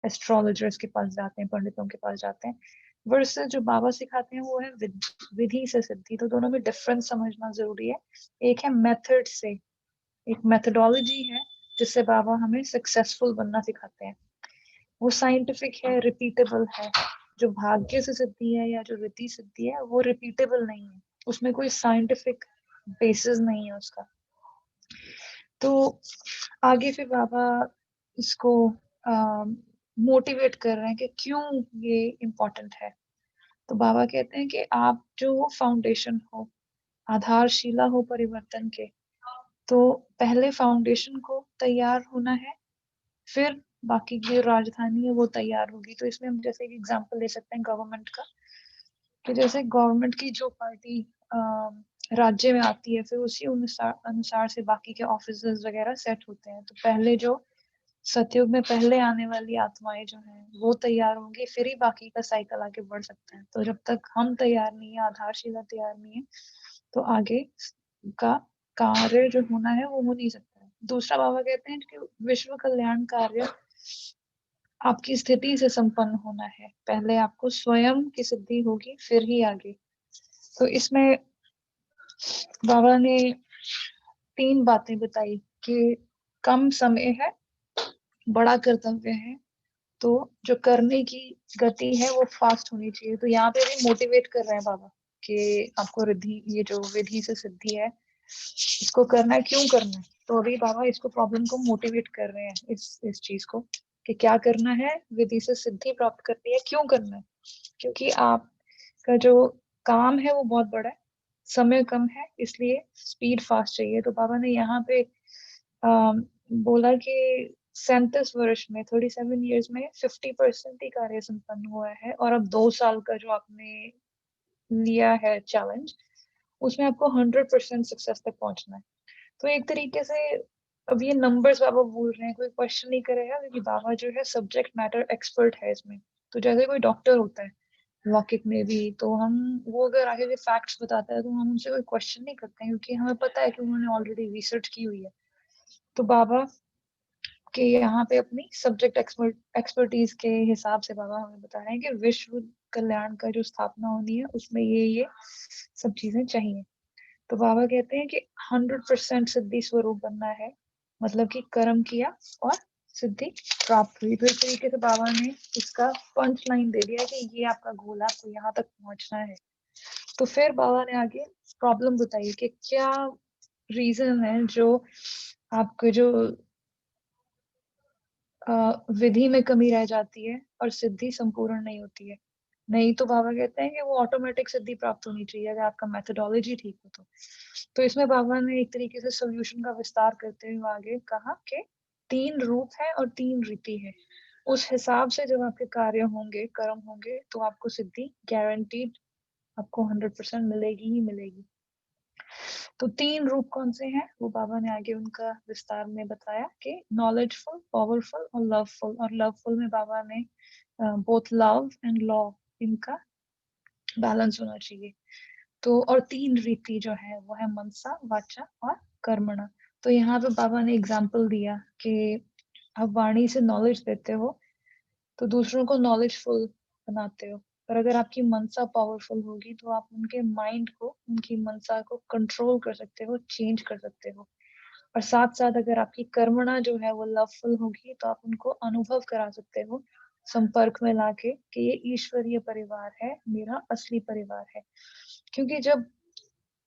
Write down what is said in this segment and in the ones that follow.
Astrologers के पास जाते हैं, पंडितों के पास जाते हैं, वर्सेस जो बाबा सिखाते हैं वो है विधि से सिद्धि। तो दोनों में डिफरेंस समझना जरूरी है। एक है मेथड से, एक मेथडोलॉजी है जिससे बाबा हमें सक्सेसफुल बनना सिखाते हैं, वो साइंटिफिक है, रिपीटेबल है। जो भाग्य से सिद्धि है या जो रिद्धि सिद्धि है वो रिपीटेबल नहीं है, उसमें कोई साइंटिफिक बेसिस नहीं है उसका। तो आगे फिर बाबा इसको मोटिवेट कर रहे हैं कि क्यों ये इम्पोर्टेंट है। तो बाबा कहते हैं कि आप जो फाउंडेशन हो, आधारशिला हो परिवर्तन के, तो पहले फाउंडेशन को तैयार होना है, फिर बाकी की जो राजधानी है वो तैयार होगी। तो इसमें हम जैसे एक एग्जांपल ले सकते हैं गवर्नमेंट का, कि जैसे गवर्नमेंट की जो पार्टी राज्य में आती है, फिर उसी अनुसार से बाकी के ऑफिसर्स वगैरह सेट होते हैं। तो पहले जो सतयुग में पहले आने वाली आत्माएं जो हैं वो तैयार होंगी, फिर ही बाकी का साइकिल आगे बढ़ सकता है। तो जब तक हम तैयार नहीं है, आधारशिला तैयार नहीं है, तो आगे का कार्य जो होना है वो हो नहीं सकता है। दूसरा बाबा कहते हैं कि विश्व कल्याण कार्य आपकी स्थिति से संपन्न होना है, पहले आपको स्वयं की सिद्धि होगी फिर ही आगे। तो इसमें बाबा ने 3 बातें बताई कि कम समय है, बड़ा कर्तव्य है, तो जो करने की गति है वो फास्ट होनी चाहिए। तो यहाँ पे भी मोटिवेट कर रहे हैं बाबा कि आपको रिद्धि, ये जो विधि से सिद्धि है इसको करना है, क्यों करना है। तो अभी बाबा इसको प्रॉब्लम को मोटिवेट कर रहे हैं, इस चीज को, कि क्या करना है, विधि से सिद्धि प्राप्त करनी है, क्यों करना है। क्योंकि आपका जो काम है वो बहुत बड़ा है, समय कम है, इसलिए स्पीड फास्ट चाहिए। तो बाबा ने यहाँ पे बोला कि 37 वर्ष में, 37 years में 50% ही कार्य संपन्न हुआ है, और अब 2 साल का जो आपने लिया है चैलेंज, उसमें आपको 100% सक्सेस तक पहुंचना है। तो एक तरीके से अब ये नंबर्स बाबा बोल रहे हैं, कोई क्वेश्चन नहीं करेगा, क्योंकि बाबा जो है सब्जेक्ट मैटर एक्सपर्ट है इसमें। तो जैसे कोई डॉक्टर होता है लौकिक में भी, तो हम वो अगर आगे के फैक्ट्स बताता है तो हम उनसे कोई क्वेश्चन नहीं करते हैं, क्योंकि हमें पता है कि उन्होंने ऑलरेडी रिसर्च की हुई है। तो बाबा के यहाँ पे अपनी सब्जेक्ट एक्सपर्टीज के हिसाब से बाबा हमें बता रहे हैं कि विश्व कल्याण का जो स्थापना होनी है उसमें ये सब चीजें चाहिए। तो बाबा कहते हैं कि 100% सिद्धि स्वरूप बनना है, मतलब कि कर्म किया और सिद्धि प्राप्त हुई। तो इस तरीके से बाबा ने इसका पंच लाइन दे दिया कि ये आपका गोल है, आपको यहाँ तक पहुंचना है। तो फिर बाबा ने आगे प्रॉब्लम बताई कि क्या रीजन है जो आपके जो विधि में कमी रह जाती है और सिद्धि संपूर्ण नहीं होती है। नहीं, तो बाबा कहते हैं कि वो ऑटोमेटिक सिद्धि प्राप्त होनी चाहिए अगर आपका मेथोडोलॉजी ठीक हो तो इसमें बाबा ने एक तरीके से सोल्यूशन का विस्तार करते हुए आगे कहा कि 3 रूप है और 3 रीति है। उस हिसाब से जब आपके कार्य होंगे, कर्म होंगे, तो आपको सिद्धि गारंटीड, आपको 100% मिलेगी ही मिलेगी। तो 3 रूप कौन से हैं वो बाबा ने आगे उनका विस्तार में बताया कि नॉलेजफुल, पावरफुल और लवफुल। और लवफुल में बाबा ने बोथ लव एंड लॉ, इनका बैलेंस होना चाहिए। तो और 3 रीति जो है वो है मनसा, वाचा और कर्मणा। तो यहाँ पे बाबा ने एग्जाम्पल दिया कि आप वाणी से नॉलेज देते हो तो दूसरों को नॉलेजफुल बनाते हो, पर अगर आपकी मनसा पावरफुल होगी तो आप उनके माइंड को, उनकी मनसा को कंट्रोल कर सकते हो, चेंज कर सकते हो। और साथ साथ अगर आपकी कर्मणा जो है वो लवफुल होगी तो आप उनको अनुभव करा सकते हो, संपर्क में लाके, कि ये ईश्वरीय परिवार है, मेरा असली परिवार है। क्योंकि जब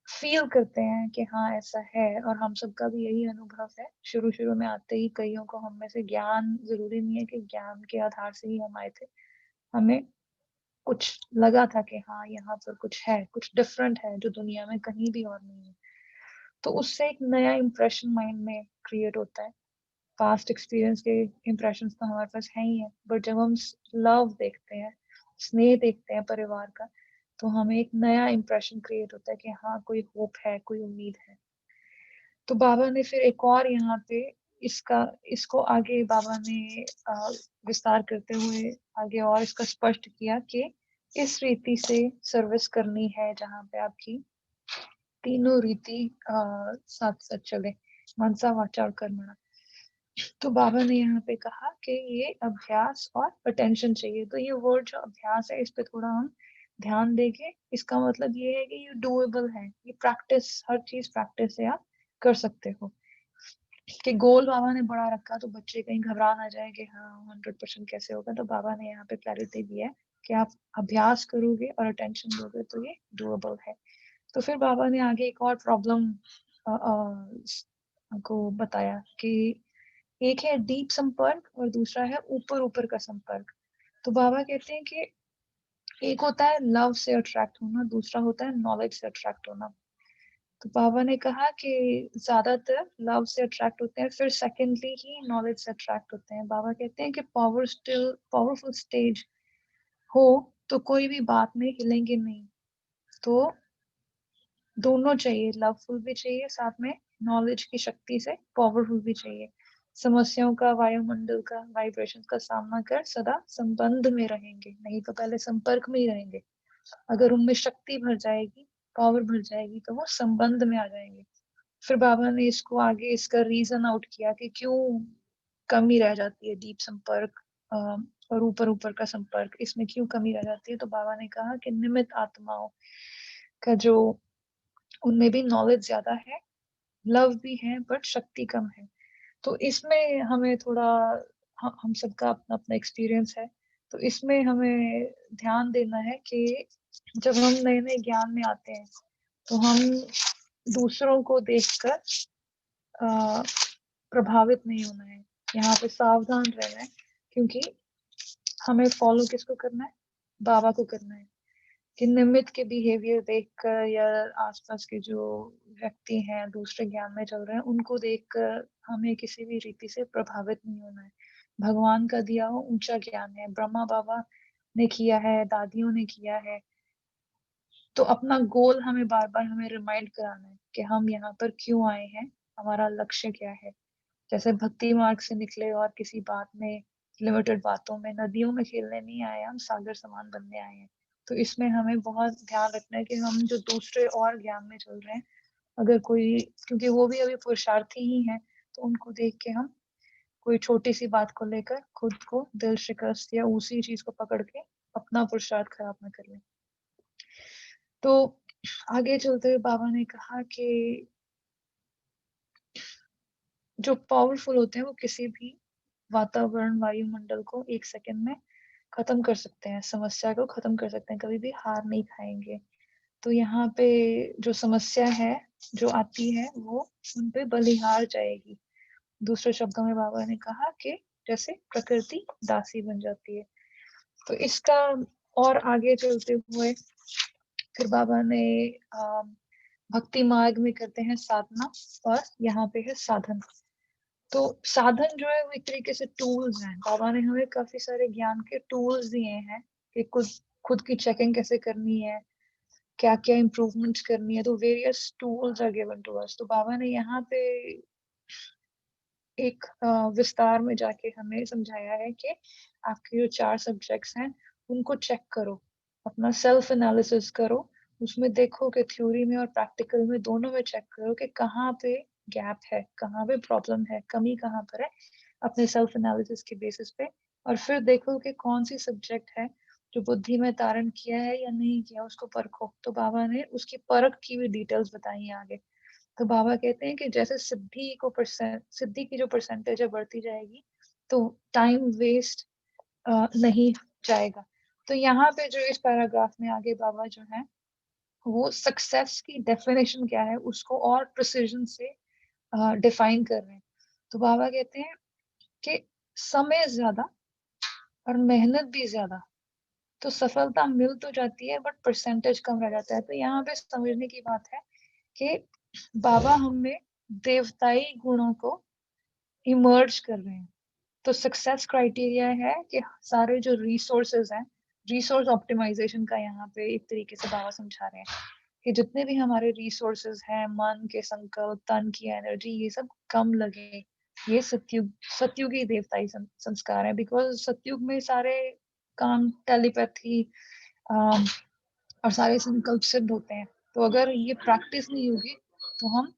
फील करते हैं कि हाँ ऐसा है, और हम सबका भी यही अनुभव है, शुरू शुरू में आते ही कईयों को हम में से ज्ञान, जरूरी नहीं है कि ज्ञान के आधार से ही हम आए थे, हमें कुछ लगा था कि हाँ यहाँ पर कुछ है, कुछ डिफरेंट है जो दुनिया में कहीं भी और नहीं है। तो उससे एक नया इम्प्रेशन माइंड में क्रिएट होता है। पास्ट एक्सपीरियंस के इम्प्रेशंस तो हमारे पास है ही है, बट जब हम लव देखते हैं, स्नेह देखते हैं परिवार का, तो हमें एक नया इम्प्रेशन क्रिएट होता है कि हाँ कोई होप है, कोई उम्मीद है। तो बाबा ने फिर एक और यहाँ पे इसको आगे बाबा ने विस्तार करते हुए आगे और इसका स्पष्ट किया कि इस रीति से सर्विस करनी है जहाँ पे आपकी तीनों रीति साथ साथ चले, मनसा, वाचा और कर्मणा। तो बाबा ने यहाँ पे कहा कि ये अभ्यास और अटेंशन चाहिए। तो ये वर्ड जो अभ्यास है, इस पे थोड़ा हम ध्यान देंगे। इसका मतलब ये है कि ये डूएबल है, ये प्रैक्टिस, हर चीज प्रैक्टिस से आप कर सकते हो। कि गोल बाबा ने बड़ा रखा तो बच्चे कहीं घबरा ना जाए कि हाँ 100% कैसे होगा। तो बाबा ने यहाँ पे क्लैरिटी दी है कि आप अभ्यास करोगे और अटेंशन दोगे तो ये डूएबल है। तो फिर बाबा ने आगे एक और प्रॉब्लम को बताया कि एक है डीप संपर्क और दूसरा है ऊपर ऊपर का संपर्क। तो बाबा कहते हैं कि एक होता है लव से अट्रैक्ट होना, दूसरा होता है नॉलेज से अट्रैक्ट होना। तो बाबा ने कहा कि ज्यादातर लव से अट्रैक्ट होते हैं, फिर सेकेंडली ही नॉलेज से अट्रैक्ट होते हैं। बाबा कहते हैं कि पावरफुल स्टेज हो तो कोई भी बात में हिलेंगे नहीं। तो दोनों चाहिए, लवफुल भी चाहिए, साथ में नॉलेज की शक्ति से पावरफुल भी चाहिए। समस्याओं का, वायुमंडल का, वाइब्रेशन का सामना कर सदा संबंध में रहेंगे, नहीं तो पहले संपर्क में ही रहेंगे। अगर उनमें शक्ति भर जाएगी, पावर भर जाएगी, तो वो संबंध में आ जाएंगे। फिर बाबा ने इसको आगे इसका रीजन आउट किया कि क्यों कमी रह जाती है डीप संपर्क और ऊपर ऊपर का संपर्क, इसमें क्यों कमी रह जाती है। तो बाबा ने कहा कि निमित आत्माओं का जो, उनमें भी नॉलेज ज्यादा है, लव भी है, बट शक्ति कम है। तो इसमें हमें थोड़ा, हम सबका अपना अपना एक्सपीरियंस है, तो इसमें हमें ध्यान देना है कि जब हम नए नए ज्ञान में आते हैं तो हम दूसरों को देखकर अ, प्रभावित नहीं होना है, यहाँ पे सावधान रहना है। क्योंकि हमें फॉलो किसको करना है, बाबा को करना है। कि निमित्त के बिहेवियर देखकर या आसपास के जो व्यक्ति हैं दूसरे ज्ञान में चल रहे हैं उनको देखकर हमें किसी भी रीति से प्रभावित नहीं होना है। भगवान का दिया हुआ ऊंचा ज्ञान है, ब्रह्मा बाबा ने किया है, दादियों ने किया है। तो अपना गोल हमें बार बार हमें रिमाइंड कराना है कि हम यहाँ पर क्यों आए हैं, हमारा लक्ष्य क्या है। जैसे भक्ति मार्ग से निकले और किसी बात में, लिमिटेड बातों में, नदियों में खेलने नहीं आए, हम सागर समान बनने आए हैं। तो इसमें हमें बहुत ध्यान रखना है कि हम जो दूसरे और ज्ञान में चल रहे हैं, अगर कोई, क्योंकि वो भी अभी पुरुषार्थी ही हैं, तो उनको देख के हम कोई छोटी सी बात को लेकर खुद को दिल शिकस्त या उसी चीज को पकड़ के अपना पुरुषार्थ खराब ना कर लें। तो आगे चलते हुए बाबा ने कहा कि जो पावरफुल होते हैं वो किसी भी वातावरण, वायुमंडल को एक सेकंड में खत्म कर सकते हैं, समस्या को खत्म कर सकते हैं, कभी भी हार नहीं खाएंगे। तो यहाँ पे जो समस्या है जो आती है वो उन पे बलिहार जाएगी। दूसरे शब्दों में बाबा ने कहा कि जैसे प्रकृति दासी बन जाती है। तो इसका और आगे चलते हुए फिर बाबा ने भक्ति मार्ग में करते हैं साधना, और यहाँ पे है साधन। तो साधन जो है वो एक तरीके से टूल्स हैं। बाबा ने हमें काफी सारे ज्ञान के टूल्स दिए हैं कि खुद खुद की चेकिंग कैसे करनी है, क्या क्या इम्प्रूवमेंट्स करनी है। तो various tools are given to us. तो बाबा ने यहाँ पे एक विस्तार में जाके हमें समझाया है कि आपके जो 4 सब्जेक्ट्स हैं उनको चेक करो, अपना सेल्फ एनालिसिस करो, उसमें देखो कि थ्योरी में और प्रैक्टिकल में दोनों में चेक करो कि कहाँ पे गैप है, कहाँ पे प्रॉब्लम है, कमी कहाँ पर है, अपने सेल्फ एनालिसिस के बेसिस पे। और फिर देखो कि कौन सी सब्जेक्ट है जो बुद्धि में धारण किया है या नहीं किया, उसको परखो। तो बाबा ने उसकी परख की भी डिटेल्स बताई हैं आगे। तो बाबा कहते हैं कि जैसे सिद्धि की जो परसेंटेज है बढ़ती जाएगी, तो टाइम वेस्ट नहीं जाएगा। तो यहाँ पे जो इस पैराग्राफ में आगे बाबा जो है वो सक्सेस की डेफिनेशन क्या है उसको और प्रिसिजन से डिफाइन कर रहे हैं। तो बाबा कहते हैं कि समय ज्यादा और मेहनत भी ज्यादा, तो सफलता मिल तो जाती है बट परसेंटेज कम रह जाता है। तो यहाँ पे समझने की बात है कि बाबा हमें देवताई गुणों को इमर्ज कर रहे हैं। तो सक्सेस क्राइटेरिया है कि सारे जो रिसोर्सेज हैं, रिसोर्स ऑप्टिमाइजेशन का यहाँ पे एक तरीके से बाबा समझा रहे हैं कि जितने भी हमारे रिसोर्सेज हैं, मन के संकल्प, तन की एनर्जी, ये सब कम लगे। ये सतयुगी देवताई संस्कार है। बिकॉज सतयुग में सारे काम टेलीपैथी और सारे संकल्प सिद्ध होते हैं। तो अगर ये प्रैक्टिस नहीं होगी तो हम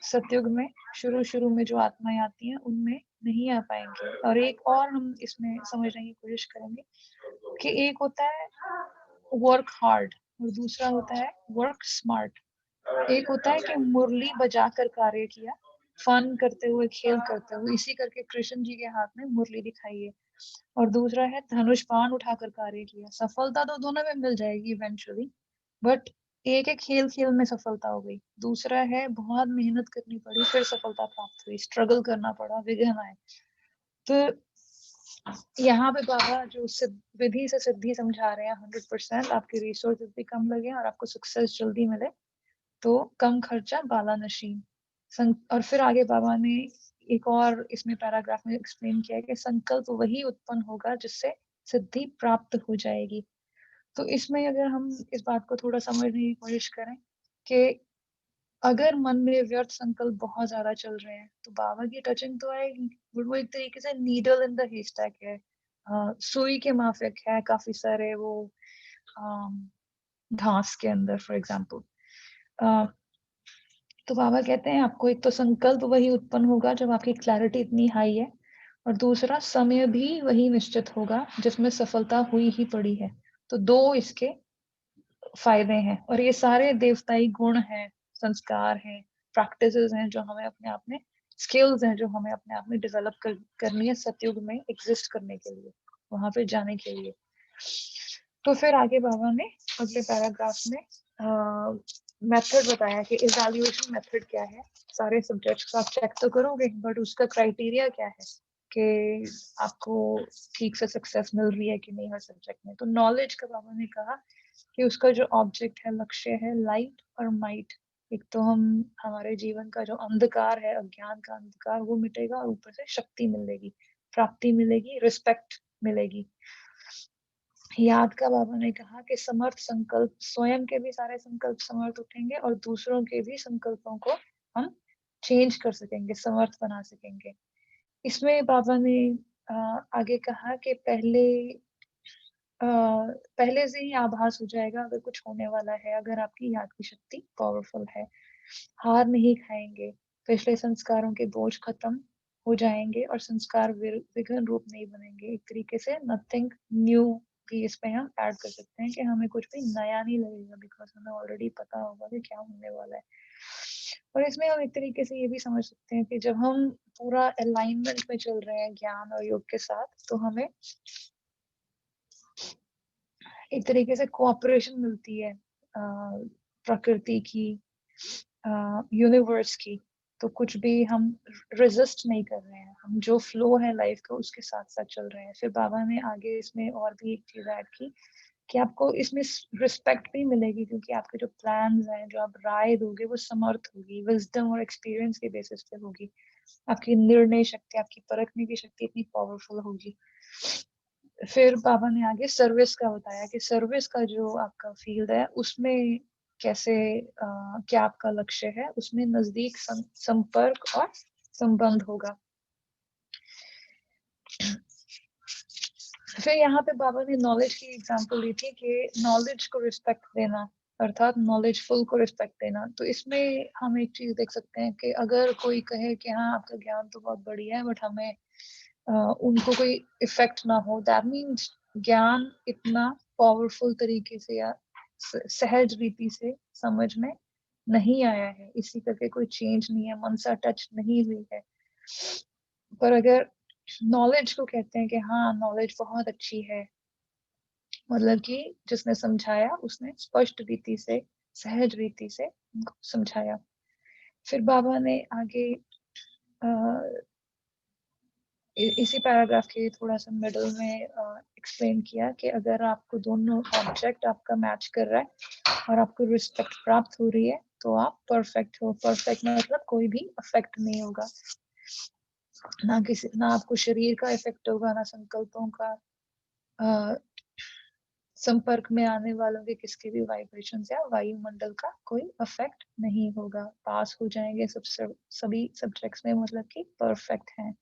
सतयुग में शुरू शुरू में जो आत्माएं आती हैं उनमें नहीं आ पाएंगे। और एक और हम इसमें समझने की कोशिश करेंगे कि एक होता है वर्क हार्ड और दूसरा होता है वर्क स्मार्ट। एक होता है कि मुरली बजाकर कार्य किया, फन करते हुए, खेल करते हुए, इसी करके कृष्ण जी के हाथ में मुरली दिखाई है। और दूसरा है धनुष बाण उठाकर कार्य किया। सफलता तो दोनों में मिल जाएगी इवेंचुअली, बट एक है खेल खेल में सफलता हो गई, दूसरा है बहुत मेहनत करनी पड़ी फिर सफलता प्राप्त हुई, स्ट्रगल करना पड़ा, विघ्न आए। तो यहाँ पे बाबा जो विधि से सिद्धि समझा रहे हैं 100%, आपके रिसोर्सेज भी कम लगे और आपको सक्सेस जल्दी मिले, तो कम खर्चा बाला नशीन। और फिर आगे बाबा ने एक और इसमें पैराग्राफ में एक्सप्लेन किया है कि संकल्प वही उत्पन्न होगा जिससे सिद्धि प्राप्त हो जाएगी। तो इसमें अगर हम इस बात को थोड़ा समझने की कोशिश करें कि अगर मन में व्यर्थ संकल्प बहुत ज्यादा चल रहे हैं तो बाबा की टचिंग तो आएगी, वो एक तरीके से नीडल इन द हेस्टैक है, सुई के माफिक है काफी सारे वो घास के अंदर फॉर एग्जाम्पल। तो बाबा कहते हैं आपको एक तो संकल्प वही उत्पन्न होगा जब आपकी क्लैरिटी इतनी हाई है, और दूसरा समय भी वही निश्चित होगा जिसमें सफलता हुई ही पड़ी है। तो दो इसके फायदे हैं, और ये सारे देवताई गुण हैं, संस्कार हैं, प्रैक्टिसेस हैं जो हमें अपने आप में, स्किल्स हैं जो हमें अपने आप में डेवलप करनी है सतयुग में एग्जिस्ट करने के लिए, वहां पे जाने के लिए। तो फिर आगे बाबा ने अगले पैराग्राफ में मेथड बताया कि इवैल्यूएशन मेथड क्या है। सारे सब्जेक्ट्स का आप चेक तो करोगे, बट उसका क्राइटेरिया क्या है कि आपको ठीक से सक्सेस मिल रही है कि नहीं हर सब्जेक्ट में। तो नॉलेज का बाबा ने कहा कि उसका जो ऑब्जेक्ट है, लक्ष्य है, लाइट और माइट। एक तो हम हमारे जीवन का जो अंधकार है, अज्ञान का अंधकार, वो मिटेगा और ऊपर से शक्ति मिलेगी, प्राप्ति मिलेगी, रिस्पेक्ट मिलेगी। याद का बाबा ने कहा कि समर्थ संकल्प, स्वयं के भी सारे संकल्प समर्थ उठेंगे और दूसरों के भी संकल्पों को हम चेंज कर सकेंगे, समर्थ बना सकेंगे। इसमें बाबा ने आगे कहा कि पहले से ही आभास हो जाएगा अगर कुछ होने वाला है, अगर आपकी याद की शक्ति पावरफुल है। हार नहीं खाएंगे, पिछले संस्कारों के बोझ खत्म हो जाएंगे और संस्कार विघ्न रूप नहीं बनेंगे। एक तरीके से नथिंग न्यू भी इस पे हम ऐड कर सकते हैं कि हमें कुछ भी नया नहीं लगेगा, बिकॉज हमें ऑलरेडी पता होगा कि क्या होने वाला है। और इसमें हम एक तरीके से ये भी समझ सकते हैं कि जब हम पूरा अलाइनमेंट में चल रहे हैं ज्ञान और योग के साथ, तो हमें एक तरीके से कोऑपरेशन मिलती है प्रकृति की, यूनिवर्स की। तो कुछ भी हम रेजिस्ट नहीं कर रहे हैं, हम जो फ्लो है लाइफ का उसके साथ साथ चल रहे हैं। फिर बाबा ने आगे इसमें और भी एक चीज ऐड की कि आपको इसमें रिस्पेक्ट भी मिलेगी, क्योंकि आपके जो प्लान्स हैं, जो आप राय दोगे, वो समर्थ होगी, विजडम और एक्सपीरियंस के बेसिस पे होगी। आपकी निर्णय शक्ति, आपकी परखने की शक्ति इतनी पावरफुल होगी। फिर बाबा ने आगे सर्विस का बताया कि सर्विस का जो आपका फील्ड है उसमें कैसे क्या आपका लक्ष्य है, उसमें नजदीक संपर्क और संबंध होगा। फिर यहाँ पे बाबा ने नॉलेज की एग्जांपल दी थी कि नॉलेज को रिस्पेक्ट देना, अर्थात नॉलेजफुल को रिस्पेक्ट देना। तो इसमें हम एक चीज देख सकते हैं कि अगर कोई कहे कि हाँ आपका ज्ञान तो बहुत बढ़िया है, बट हमें उनको कोई इफेक्ट ना हो, दैट मीन्स ज्ञान इतना पावरफुल तरीके से या सहज रीति से समझ में नहीं आया है, इसी करके कोई चेंज नहीं है, मन से टच नहीं हुई है। पर अगर नॉलेज को कहते हैं कि हाँ नॉलेज बहुत अच्छी है, मतलब कि जिसने समझाया उसने स्पष्ट रीति से, सहज रीति से उनको समझाया। फिर बाबा ने आगे इसी पैराग्राफ के थोड़ा सा मिडल में एक्सप्लेन किया कि अगर आपको दोनों ऑब्जेक्ट आपका मैच कर रहा है और आपको रिस्पेक्ट प्राप्त हो रही है तो आप परफेक्ट हो। परफेक्ट मतलब कोई भी अफेक्ट नहीं होगा, ना आपको शरीर का इफेक्ट होगा, ना संकल्पों का, संपर्क में आने वालों के किसके भी वाइब्रेशंस या वायुमंडल का कोई अफेक्ट नहीं होगा। पास हो जाएंगे सभी सब्जेक्ट्स में, मतलब कि परफेक्ट हैं।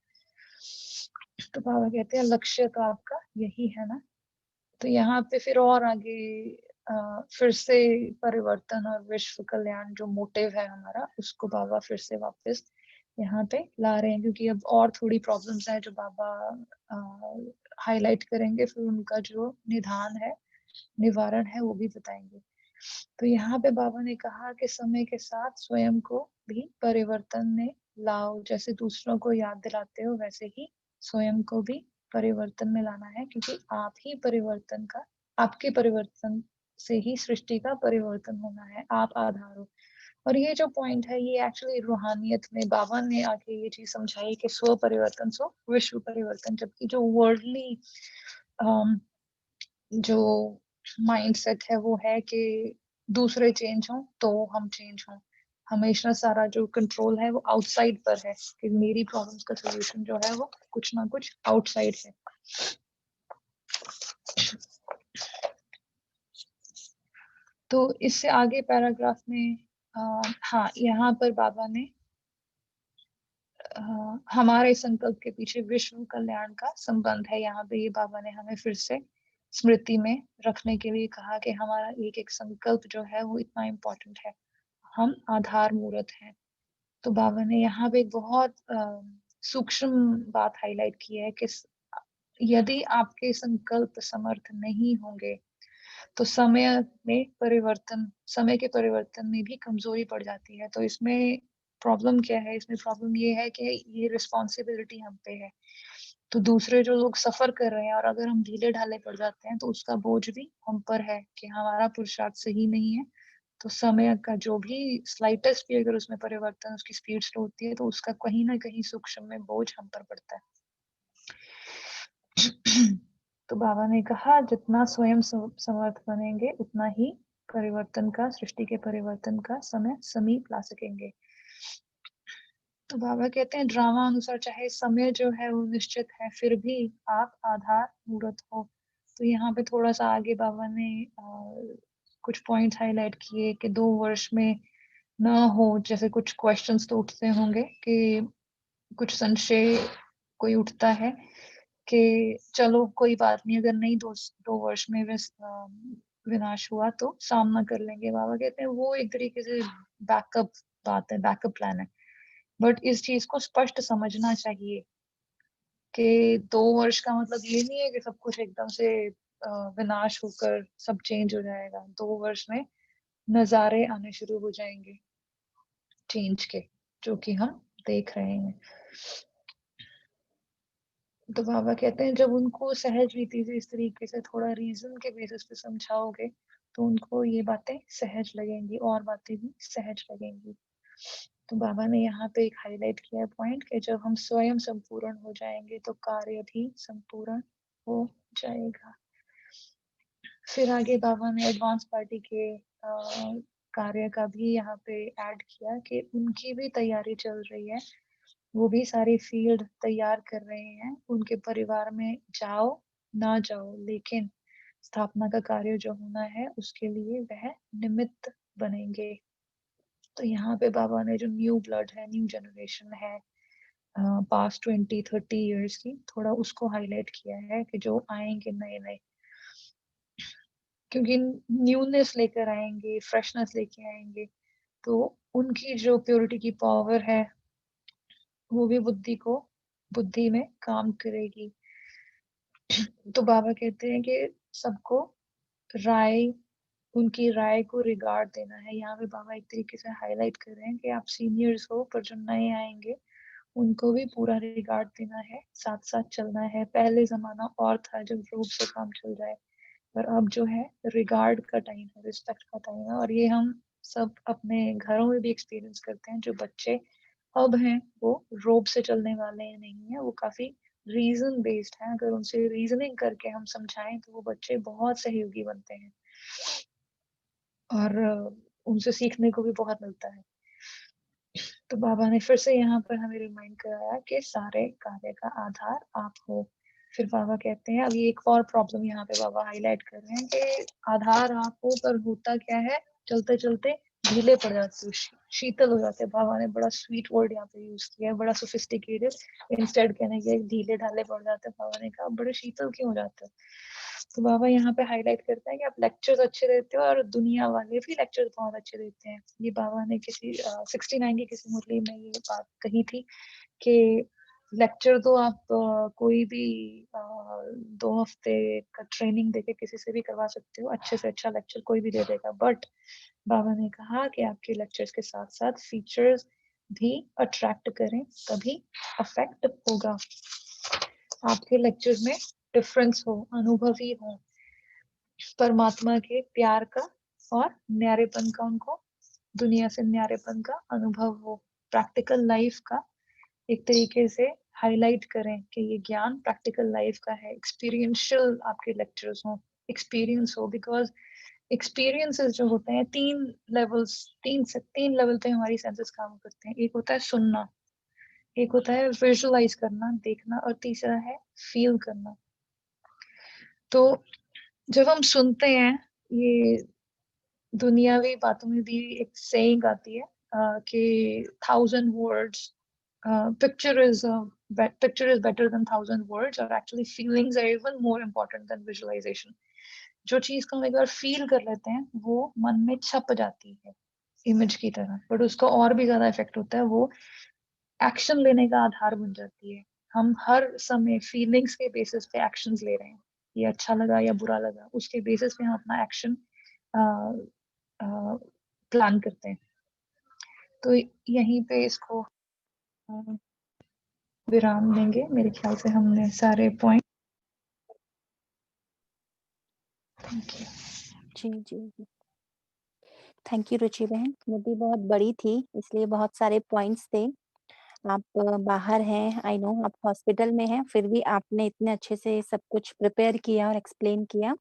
तो बाबा कहते हैं लक्ष्य तो आपका यही है ना। तो यहाँ पे फिर और आगे फिर से परिवर्तन और विश्व कल्याण जो मोटिव है हमारा, उसको बाबा फिर से वापस यहाँ पे ला रहे हैं, क्योंकि अब और थोड़ी प्रॉब्लम्स हैं जो बाबा हाईलाइट करेंगे, फिर उनका जो निदान है, निवारण है, वो भी बताएंगे। तो यहाँ पे बाबा ने कहा कि समय के साथ स्वयं को भी परिवर्तन में लाओ, जैसे दूसरों को याद दिलाते हो वैसे ही स्वयं को भी परिवर्तन में लाना है, क्योंकि आप ही परिवर्तन का, आपके परिवर्तन से ही सृष्टि का परिवर्तन होना है, आप आधार हो। और ये जो पॉइंट है, ये एक्चुअली रूहानियत में बाबा ने आके ये चीज समझाई कि स्व परिवर्तन सो विश्व परिवर्तन, जबकि जो वर्ल्डली जो माइंडसेट है वो है कि दूसरे चेंज हों तो हम चेंज हों। हमेशा सारा जो कंट्रोल है वो आउटसाइड पर है, कि मेरी प्रॉब्लम्स का सॉल्यूशन जो है वो कुछ ना कुछ आउटसाइड है। तो इससे आगे पैराग्राफ में हाँ, यहाँ पर बाबा ने हमारे संकल्प के पीछे विश्व कल्याण का संबंध है। यहाँ पे ये बाबा ने हमें फिर से स्मृति में रखने के लिए कहा कि हमारा एक एक संकल्प जो है वो इतना इम्पोर्टेंट है, हम आधार मूर्त हैं। तो बाबा ने यहाँ पे एक बहुत सूक्ष्म बात हाईलाइट की है कि यदि आपके संकल्प समर्थ नहीं होंगे तो समय के परिवर्तन में भी कमजोरी पड़ जाती है। तो इसमें प्रॉब्लम क्या है? इसमें प्रॉब्लम ये है कि ये रिस्पॉन्सिबिलिटी हम पे है। तो दूसरे जो लोग सफर कर रहे हैं और अगर हम ढीले ढाले पड़ जाते हैं तो उसका बोझ भी हम पर है कि हमारा पुरुषार्थ सही नहीं है। तो समय का जो भी स्लाइटेस्ट भी अगर उसमें परिवर्तन, उसकी स्पीड स्लो होती है तो उसका कहीं ना कहीं सूक्ष्म में बोझ हम पर पड़ता है। तो बाबा ने कहा जितना स्वयं समर्थ बनेंगे उतना ही परिवर्तन का, सृष्टि के परिवर्तन का समय समीप ला सकेंगे। तो बाबा कहते हैं ड्रामा अनुसार चाहे समय जो है वो निश्चित है, फिर भी आप आधार मूर्त हो। तो यहाँ पे थोड़ा सा आगे बाबा ने कुछ पॉइंट्स हाईलाइट किए कि 2 वर्ष में न हो, जैसे कुछ क्वेश्चंस तो उठते होंगे कि कुछ संशय कोई उठता है कि चलो कोई बात नहीं, अगर नहीं 2 वर्ष में विनाश हुआ तो सामना कर लेंगे। बाबा कहते हैं वो एक तरीके से बैकअप बात है, बैकअप प्लान है। बट इस चीज को स्पष्ट समझना चाहिए कि 2 वर्ष का मतलब ये नहीं है कि सब कुछ एकदम से विनाश होकर सब चेंज हो जाएगा। 2 वर्ष में नजारे आने शुरू हो जाएंगे चेंज के, जो कि हम देख रहे हैं। तो बाबा कहते हैं जब उनको सहज रीति से इस तरीके से थोड़ा रीजन के बेसिस पे समझाओगे तो उनको ये बातें सहज लगेंगी और बातें भी सहज लगेंगी। तो बाबा ने यहाँ पे एक हाईलाइट किया है पॉइंट कि जब हम स्वयं संपूर्ण हो जाएंगे तो कार्य भी संपूर्ण हो जाएगा। फिर आगे बाबा ने एडवांस पार्टी के कार्य का भी यहाँ पे ऐड किया कि उनकी भी तैयारी चल रही है, वो भी सारी फील्ड तैयार कर रहे हैं। उनके परिवार में जाओ ना जाओ, लेकिन स्थापना का कार्य जो होना है उसके लिए वह निमित्त बनेंगे। तो यहाँ पे बाबा ने जो न्यू ब्लड है, न्यू जनरेशन है, पास्ट 20-30 ईयर्स की, थोड़ा उसको हाईलाइट किया है कि जो आएंगे नए नए, क्योंकि न्यूनेस लेकर आएंगे, फ्रेशनेस लेके आएंगे, तो उनकी जो प्योरिटी की पावर है वो भी बुद्धि में काम करेगी। तो बाबा कहते हैं कि सबको राय, उनकी राय को रिगार्ड देना है। यहाँ पे बाबा एक तरीके से हाईलाइट कर रहे हैं कि आप सीनियर्स हो पर जो नए आएंगे उनको भी पूरा रिगार्ड देना है, साथ साथ चलना है। पहले जमाना और था जब रूप से काम चल जाए, पर अब जो है रिगार्ड का टाइम है, रिस्पेक्ट का टाइम है। और ये हम सब अपने घरों में भी एक्सपीरियंस करते हैं। जो बच्चे अब हैं वो रोब से चलने वाले हैं नहीं है, वो काफी रीजन बेस्ड है। अगर उनसे रीजनिंग करके हम समझाएं तो वो बच्चे बहुत सहयोगी बनते हैं और उनसे सीखने को भी बहुत मिलता है। तो बाबा ने फिर से यहाँ पर हमें रिमाइंड कराया कि सारे कार्य का आधार आप हो। फिर बाबा कहते हैं, अब ये एक और प्रॉब्लम यहाँ पे बाबा हाईलाइट कर रहे हैं कि आधार आप हो पर होता क्या है, चलते चलते ढीले पड़ जाते हो, शीतल हो जाते हैं। बाबा ने बड़ा स्वीट वर्ड यहाँ पे यूज किया है, बड़ा सोफिस्टिकेटेड। इंस्टेड कहने के ढीले ढाले पड़ जाते हैं, बाबा ने कहा बड़े शीतल क्यों हो जाते हो। तो बाबा यहाँ पे हाईलाइट करता है कि आप लेक्चर्स अच्छे देते हो और दुनिया वाले भी लेक्चर्स बहुत अच्छे देते हैं। ये बाबा ने किसी 69 की किसी मुरली में ये बात कही थी कि लेक्चर तो आप कोई भी 2 हफ्ते का ट्रेनिंग देके किसी से भी करवा सकते हो, अच्छे से अच्छा लेक्चर कोई भी दे देगा, बट बाबा ने कहा कि आपके लेक्चर्स के साथ साथ फीचर्स भी अट्रैक्ट करें, तभी अफेक्ट होगा। आपके लेक्चर में डिफरेंस हो, अनुभवी हो परमात्मा के प्यार का और न्यारेपन का, उनको दुनिया से न्यारेपन का अनुभव हो, प्रैक्टिकल लाइफ का एक तरीके से हाईलाइट करें कि ये ज्ञान प्रैक्टिकल लाइफ का है, एक्सपीरियंशियल आपके लेक्चर्स हो, एक्सपीरियंस हो, बिकॉज एक्सपीरियंसेस जो होते हैं तीन लेवल पे हमारी सेंसेस काम करते हैं। एक होता है सुनना, एक होता है विजुअलाइज करना, देखना, और तीसरा है फील करना। तो जब हम सुनते हैं, ये दुनियावी बातों में भी एक सेइंग आती है कि 1000 words picture is better than 1000 words, और actually feelings are even more important than visualization. जो चीज को हम एक बार फील कर लेते हैं वो मन में छप जाती है इमेज की तरह, बट उसका और भी ज्यादा इफेक्ट होता है, वो एक्शन लेने का आधार बन जाती है। हम हर समय फीलिंग्स के बेसिस पे एक्शंस ले रहे हैं, ये अच्छा लगा या बुरा लगा, उसके बेसिस पे हम अपना एक्शन प्लान करते हैं। तो यहीं पे इसको अ, विराम देंगे। मेरे ख्याल से हमने सारे पॉइंट। Thank you. जी जी, थैंक यू रुचि बहन। मुद्दी बहुत बड़ी थी, इसलिए बहुत सारे पॉइंट्स थे। आप बाहर हैं, आई नो आप हॉस्पिटल में हैं, फिर भी आपने इतने अच्छे से सब कुछ प्रिपेयर किया और एक्सप्लेन किया।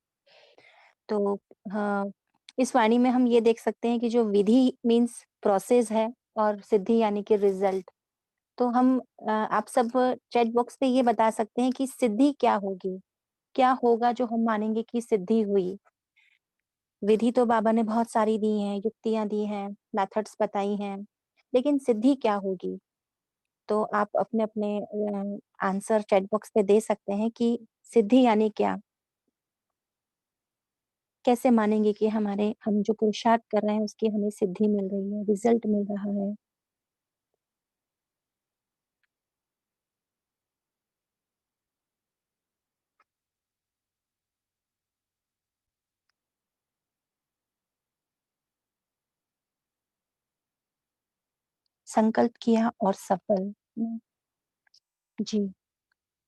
तो हाँ, इस वाणी में हम ये देख सकते हैं कि जो विधि मीन्स प्रोसेस है और सिद्धि यानी कि रिजल्ट। तो हम आप सब चैट बॉक्स पे ये बता सकते हैं कि सिद्धि क्या होगी, क्या होगा जो हम मानेंगे कि सिद्धि हुई। विधि तो बाबा ने बहुत सारी दी हैं, युक्तियां दी हैं, मेथड्स बताई हैं, लेकिन सिद्धि क्या होगी? तो आप अपने अपने आंसर चैट बॉक्स पे दे सकते हैं कि सिद्धि यानी क्या, कैसे मानेंगे कि हमारे हम जो पुरुषार्थ कर रहे हैं उसकी हमें सिद्धि मिल रही है, रिजल्ट मिल रहा है। संकल्प किया और सफल। जी,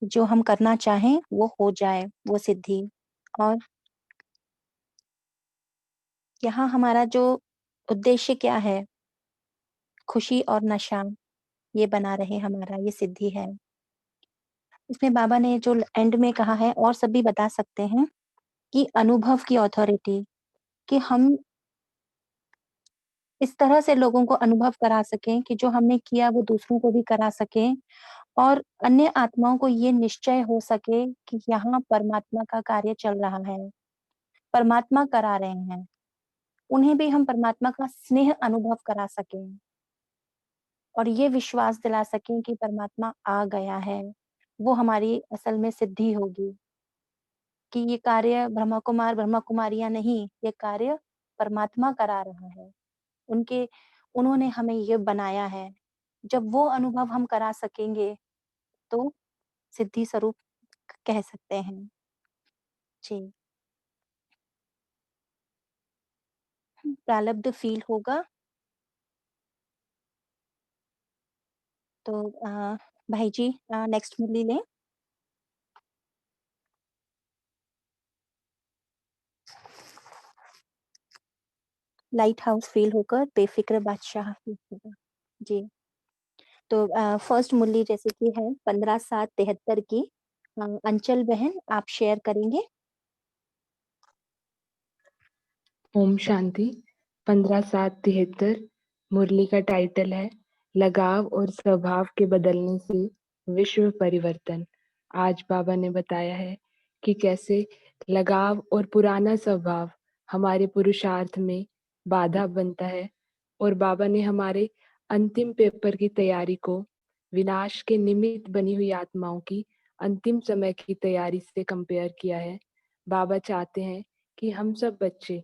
जो हम करना चाहें वो हो जाए, वो सिद्धि। और यहाँ हमारा जो उद्देश्य क्या है, खुशी और नशा, ये बना रहे हमारा, ये सिद्धि है। इसमें बाबा ने जो एंड में कहा है, और सभी बता सकते हैं कि अनुभव की अथॉरिटी, कि हम इस तरह से लोगों को अनुभव करा सकें कि जो हमने किया वो दूसरों को भी करा सकें, और अन्य आत्माओं को ये निश्चय हो सके कि यहाँ परमात्मा का कार्य चल रहा है, परमात्मा करा रहे हैं। उन्हें भी हम परमात्मा का स्नेह अनुभव करा सकें और ये विश्वास दिला सकें कि परमात्मा आ गया है। वो हमारी असल में सिद्धि होगी कि ये कार्य ब्रह्मा कुमार ब्रह्मा कुमारियां नहीं, ये कार्य परमात्मा करा रहा है। उनके उन्होंने हमें ये बनाया है। जब वो अनुभव हम करा सकेंगे तो सिद्धि स्वरूप कह सकते हैं। जी, प्रारब्ध फील होगा। तो भाई जी नेक्स्ट मुरली लें। लाइट हाउस फील होकर बेफिक्र बादशाह फील होगा। जी, तो फर्स्ट मुरली जैसे कि है 15/7/73 की, अंचल बहन आप शेयर करेंगे। ओम शांति। 15/7/73 मुरली का टाइटल है लगाव और स्वभाव के बदलने से विश्व परिवर्तन। आज बाबा ने बताया है कि कैसे लगाव और पुराना स्वभाव हमारे पुरुषार्थ में बाधा बनता है, और बाबा ने हमारे अंतिम पेपर की तैयारी को विनाश के निमित्त बनी हुई आत्माओं की अंतिम समय की तैयारी से कंपेयर किया है। बाबा चाहते हैं कि हम सब बच्चे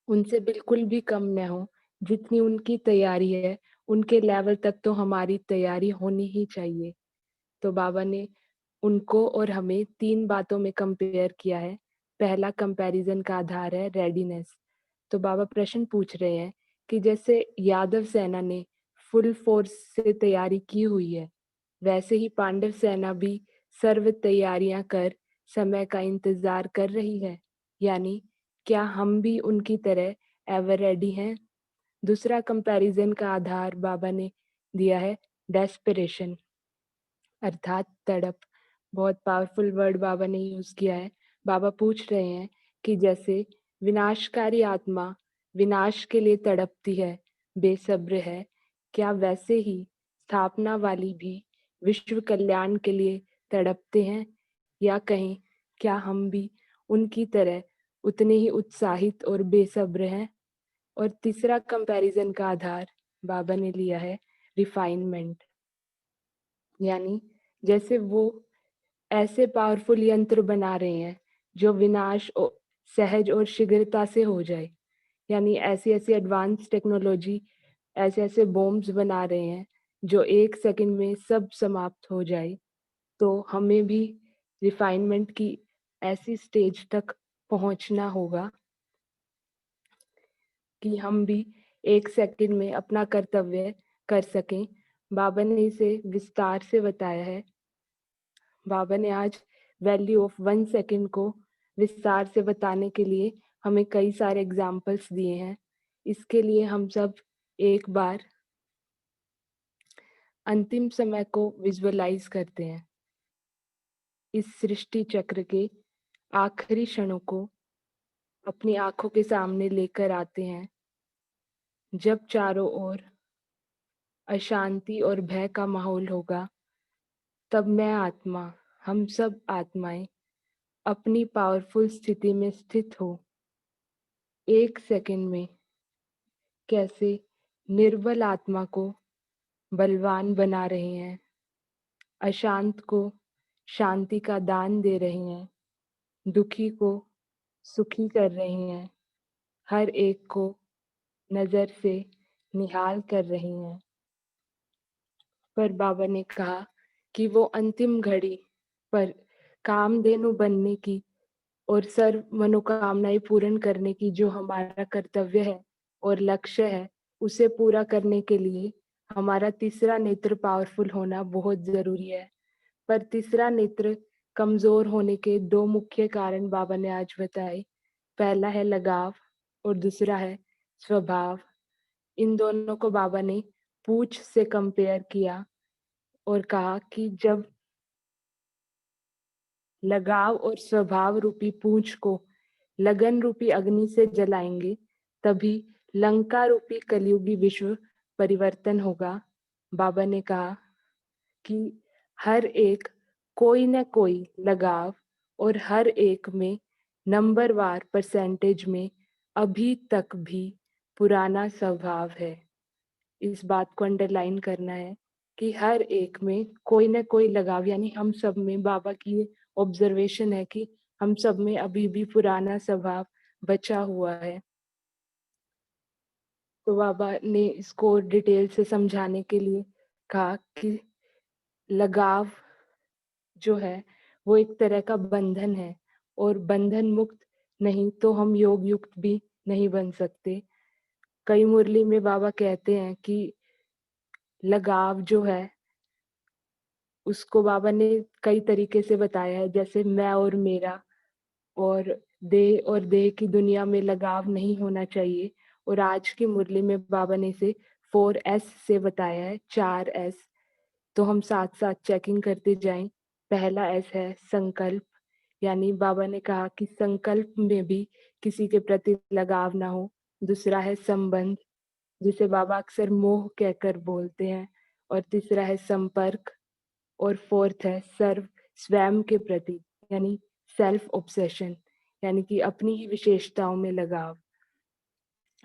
उनसे बिल्कुल भी कम न हो। जितनी उनकी तैयारी है, उनके लेवल तक तो हमारी तैयारी होनी ही चाहिए। तो बाबा ने उनको और हमें 3 बातों में कंपेयर किया है। पहला कंपैरिजन का आधार है रेडीनेस। तो बाबा प्रश्न पूछ रहे हैं कि जैसे यादव सेना ने फुल फोर्स से तैयारी की हुई है, वैसे ही पांडव सेना भी सर्व तैयारियां कर समय का इंतजार कर रही है। यानी क्या हम भी उनकी तरह एवर रेडी हैं? दूसरा कंपैरिजन का आधार बाबा ने दिया है डेस्परेशन, अर्थात तड़प। बहुत पावरफुल वर्ड बाबा ने यूज किया है। बाबा पूछ रहे हैं कि जैसे विनाशकारी आत्मा विनाश के लिए तड़पती है, बेसब्र है, क्या वैसे ही स्थापना वाली भी विश्व कल्याण के लिए तड़पते हैं? या कहें, क्या हम भी उनकी तरह उतने ही उत्साहित और बेसब्र हैं? और तीसरा कंपैरिजन का आधार बाबा ने लिया है रिफाइनमेंट, यानी जैसे वो ऐसे पावरफुल यंत्र बना रहे हैं जो विनाश सहज और शीघ्रता से हो जाए। यानी ऐसी ऐसी एडवांस टेक्नोलॉजी, ऐसे ऐसे बॉम्ब्स बना रहे हैं जो 1 सेकंड में सब समाप्त हो जाए। तो हमें भी रिफाइनमेंट की ऐसी स्टेज तक पहुंचना होगा कि हम भी 1 सेकंड में अपना कर्तव्य कर सकें। बाबा ने इसे विस्तार से बताया है। बाबा ने आज वैल्यू ऑफ 1 सेकंड को विस्तार से बताने के लिए हमें कई सारे एग्जाम्पल्स दिए हैं। इसके लिए हम सब एक बार अंतिम समय को विजुअलाइज करते हैं। इस सृष्टि चक्र के आखिरी क्षणों को अपनी आंखों के सामने लेकर आते हैं, जब चारों ओर अशांति और भय का माहौल होगा। तब मैं आत्मा, हम सब आत्माएं अपनी पावरफुल स्थिति में स्थित हो 1 सेकंड में कैसे निर्बल आत्मा को बलवान बना रहे हैं, अशांत को शांति का दान दे रहे हैं, दुखी को सुखी कर रहे हैं, हर एक को नजर से निहाल कर रही हैं। पर बाबा ने कहा कि वो अंतिम घड़ी पर कामधेनु बनने की और सर्व मनोकामनाएं पूर्ण करने की जो हमारा कर्तव्य है और लक्ष्य है, उसे पूरा करने के लिए हमारा तीसरा नेत्र पावरफुल होना बहुत जरूरी है। पर तीसरा नेत्र कमजोर होने के 2 मुख्य कारण बाबा ने आज बताए। पहला है लगाव और दूसरा है स्वभाव। इन दोनों को बाबा ने पूंछ से कंपेयर किया और कहा कि जब लगाव और स्वभाव रूपी पूंछ को लगन रूपी अग्नि से जलाएंगे, तभी लंका रूपी कलयुगी विश्व परिवर्तन होगा। बाबा ने कहा कि हर एक कोई न कोई लगाव और हर एक में नंबरवार परसेंटेज में अभी तक भी पुराना स्वभाव है। इस बात को अंडरलाइन करना है कि हर एक में कोई न कोई लगाव, यानी हम सब में बाबा की ऑब्जर्वेशन है कि हम सब में अभी भी पुराना स्वभाव बचा हुआ है। तो बाबा ने इसको डिटेल से समझाने के लिए कहा कि लगाव जो है वो एक तरह का बंधन है और बंधन मुक्त नहीं तो हम योग युक्त भी नहीं बन सकते। कई मुरली में बाबा कहते हैं कि लगाव जो है उसको बाबा ने कई तरीके से बताया है, जैसे मैं और मेरा, और देह की दुनिया में लगाव नहीं होना चाहिए। और आज की मुरली में बाबा ने इसे 4S से बताया है, 4S। तो हम साथ साथ चेकिंग करते जाएं। पहला S है संकल्प, यानी बाबा ने कहा कि संकल्प में भी किसी के प्रति लगाव ना हो। दूसरा है संबंध, जिसे बाबा अक्सर मोह कहकर बोलते हैं। और तीसरा है संपर्क। और फोर्थ है सर्व, स्वयं के प्रति, यानी सेल्फ ऑब्सेशन, यानी कि अपनी ही विशेषताओं में लगाव।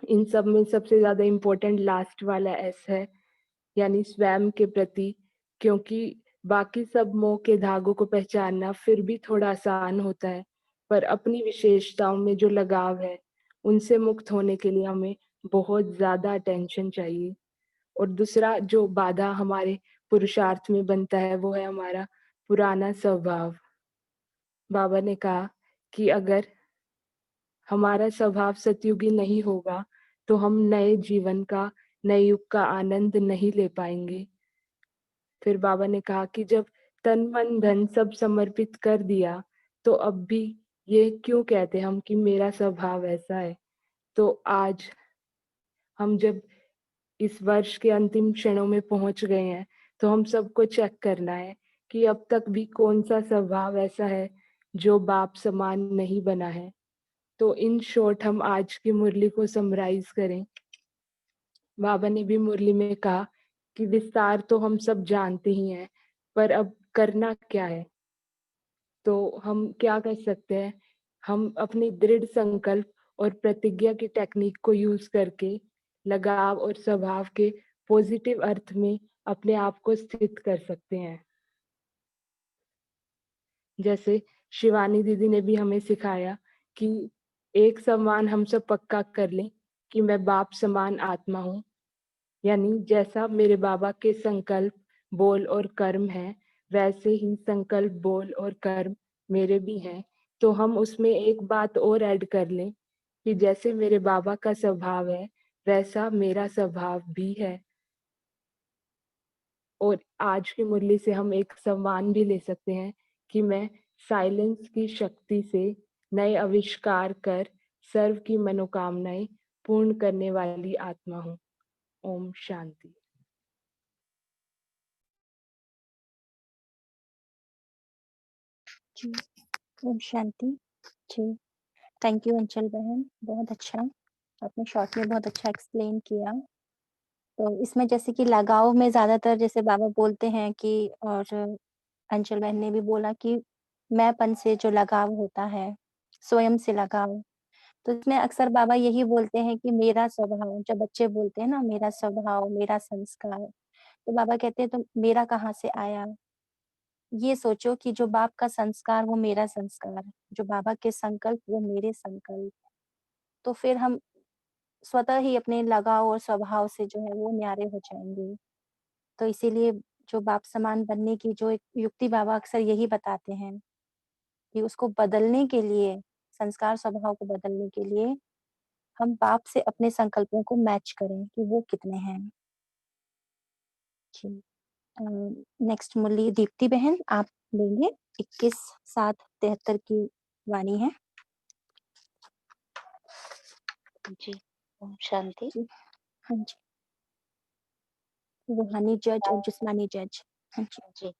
इन सब में सबसे ज्यादा इम्पोर्टेंट लास्ट वाला एस है, यानी स्वयं के प्रति, क्योंकि बाकी सब मोह के धागों को पहचानना फिर भी थोड़ा आसान होता है, पर अपनी विशेषताओं में जो लगाव है, उनसे मुक्त होने के लिए हमें बहुत ज़्यादा अटेंशन चाहिए। और दूसरा जो बाधा हमारे पुरुषार्थ में बनता है, वो है हमारा पुराना स्वभाव। बाबा ने कहा कि अगर हमारा स्वभाव सतयुगी नहीं होगा, तो हम नए जीवन का, नए युग का आनंद नहीं ले पाएँगे। फिर बाबा ने कहा कि जब तन, मन, धन सब समर्पित कर दिया, तो अब भी ये क्यों कहते हम कि मेरा स्वभाव ऐसा है? तो आज हम जब इस वर्ष के अंतिम क्षणों में पहुँच गए हैं, तो हम सबको चेक करना है कि अब तक भी कौन-सा स्वभाव ऐसा है, जो बाप समान नहीं बना है। तो इन शॉर्ट हम आज की मुरली को समराइज़ करें। बाबा ने भी मुरली में कहा कि विस्तार तो हम सब जानते ही हैं, पर अब करना क्या है? तो हम क्या कर सकते हैं? हम अपनी दृढ़ संकल्प और प्रतिज्ञा की टेक्निक को यूज़ करके लगाव और स्वभाव के पॉजिटिव अर्थ में अपने आप को स्थित कर सकते हैं। जैसे शिवानी दीदी ने भी हमें सिखाया कि एक सम्मान हम सब पक्का कर लें कि मैं बाप समान आत्मा हूँ। यानी जैसा मेरे बाबा के संकल्प, बोल और कर्म हैं, वैसे ही संकल्प, बोल और कर्म मेरे भी हैं। तो हम उसमें एक बात और ऐड कर लें कि जैसे मेरे बाबा का स्वभाव है, वैसा मेरा स्वभाव भी है। और आज की मुरली से हम एक सम्मान भी ले सकते हैं कि मैं साइलेंस की शक्ति से नए आविष्कार कर सर्व की मनोकामनाएं पूर्ण करने वाली आत्मा हूँ। ओम शांति। जी, ओम शांति। जी, थैंक यू अंचल बहन, बहुत अच्छा। आपने शॉर्ट में बहुत अच्छा एक्सप्लेन किया। तो इसमें जैसे कि लगाव में ज़्यादातर जैसे बाबा बोलते हैं कि और अंचल बहन ने भी बोला कि मैंपन से जो लगाव होता है, स्वयं से लगाव। तो इसमें अक्सर बाबा यही बोलते हैं कि मेरा स्वभाव, जब बच्चे बोलते हैं ना मेरा स्वभाव, मेरा संस्कार, तो बाबा कहते हैं तो मेरा कहाँ से आया? ये सोचो कि जो बाप का संस्कार वो मेरा संस्कार, जो बाबा के संकल्प वो मेरे संकल्प। तो फिर हम स्वतः ही अपने लगाव और स्वभाव से जो है वो न्यारे हो जाएँगे। तो इसीलिए जो बाप समान बनने की जो एक युक्ति बाबा अक्सर यही बताते हैं कि उसको बदलने के लिए, संस्कार स्वभाव को बदलने के लिए हम बाप से अपने संकल्पों को मैच करें कि वो कितने हैं। जी। नेक्स्ट मुरली दीप्ति बहन आप लेंगे 21/7/73 की वाणी है। जी, ओम शांति। जी, हाँ जी। रूहानी जज और जिस्मानी जज। हाँ जी। जी,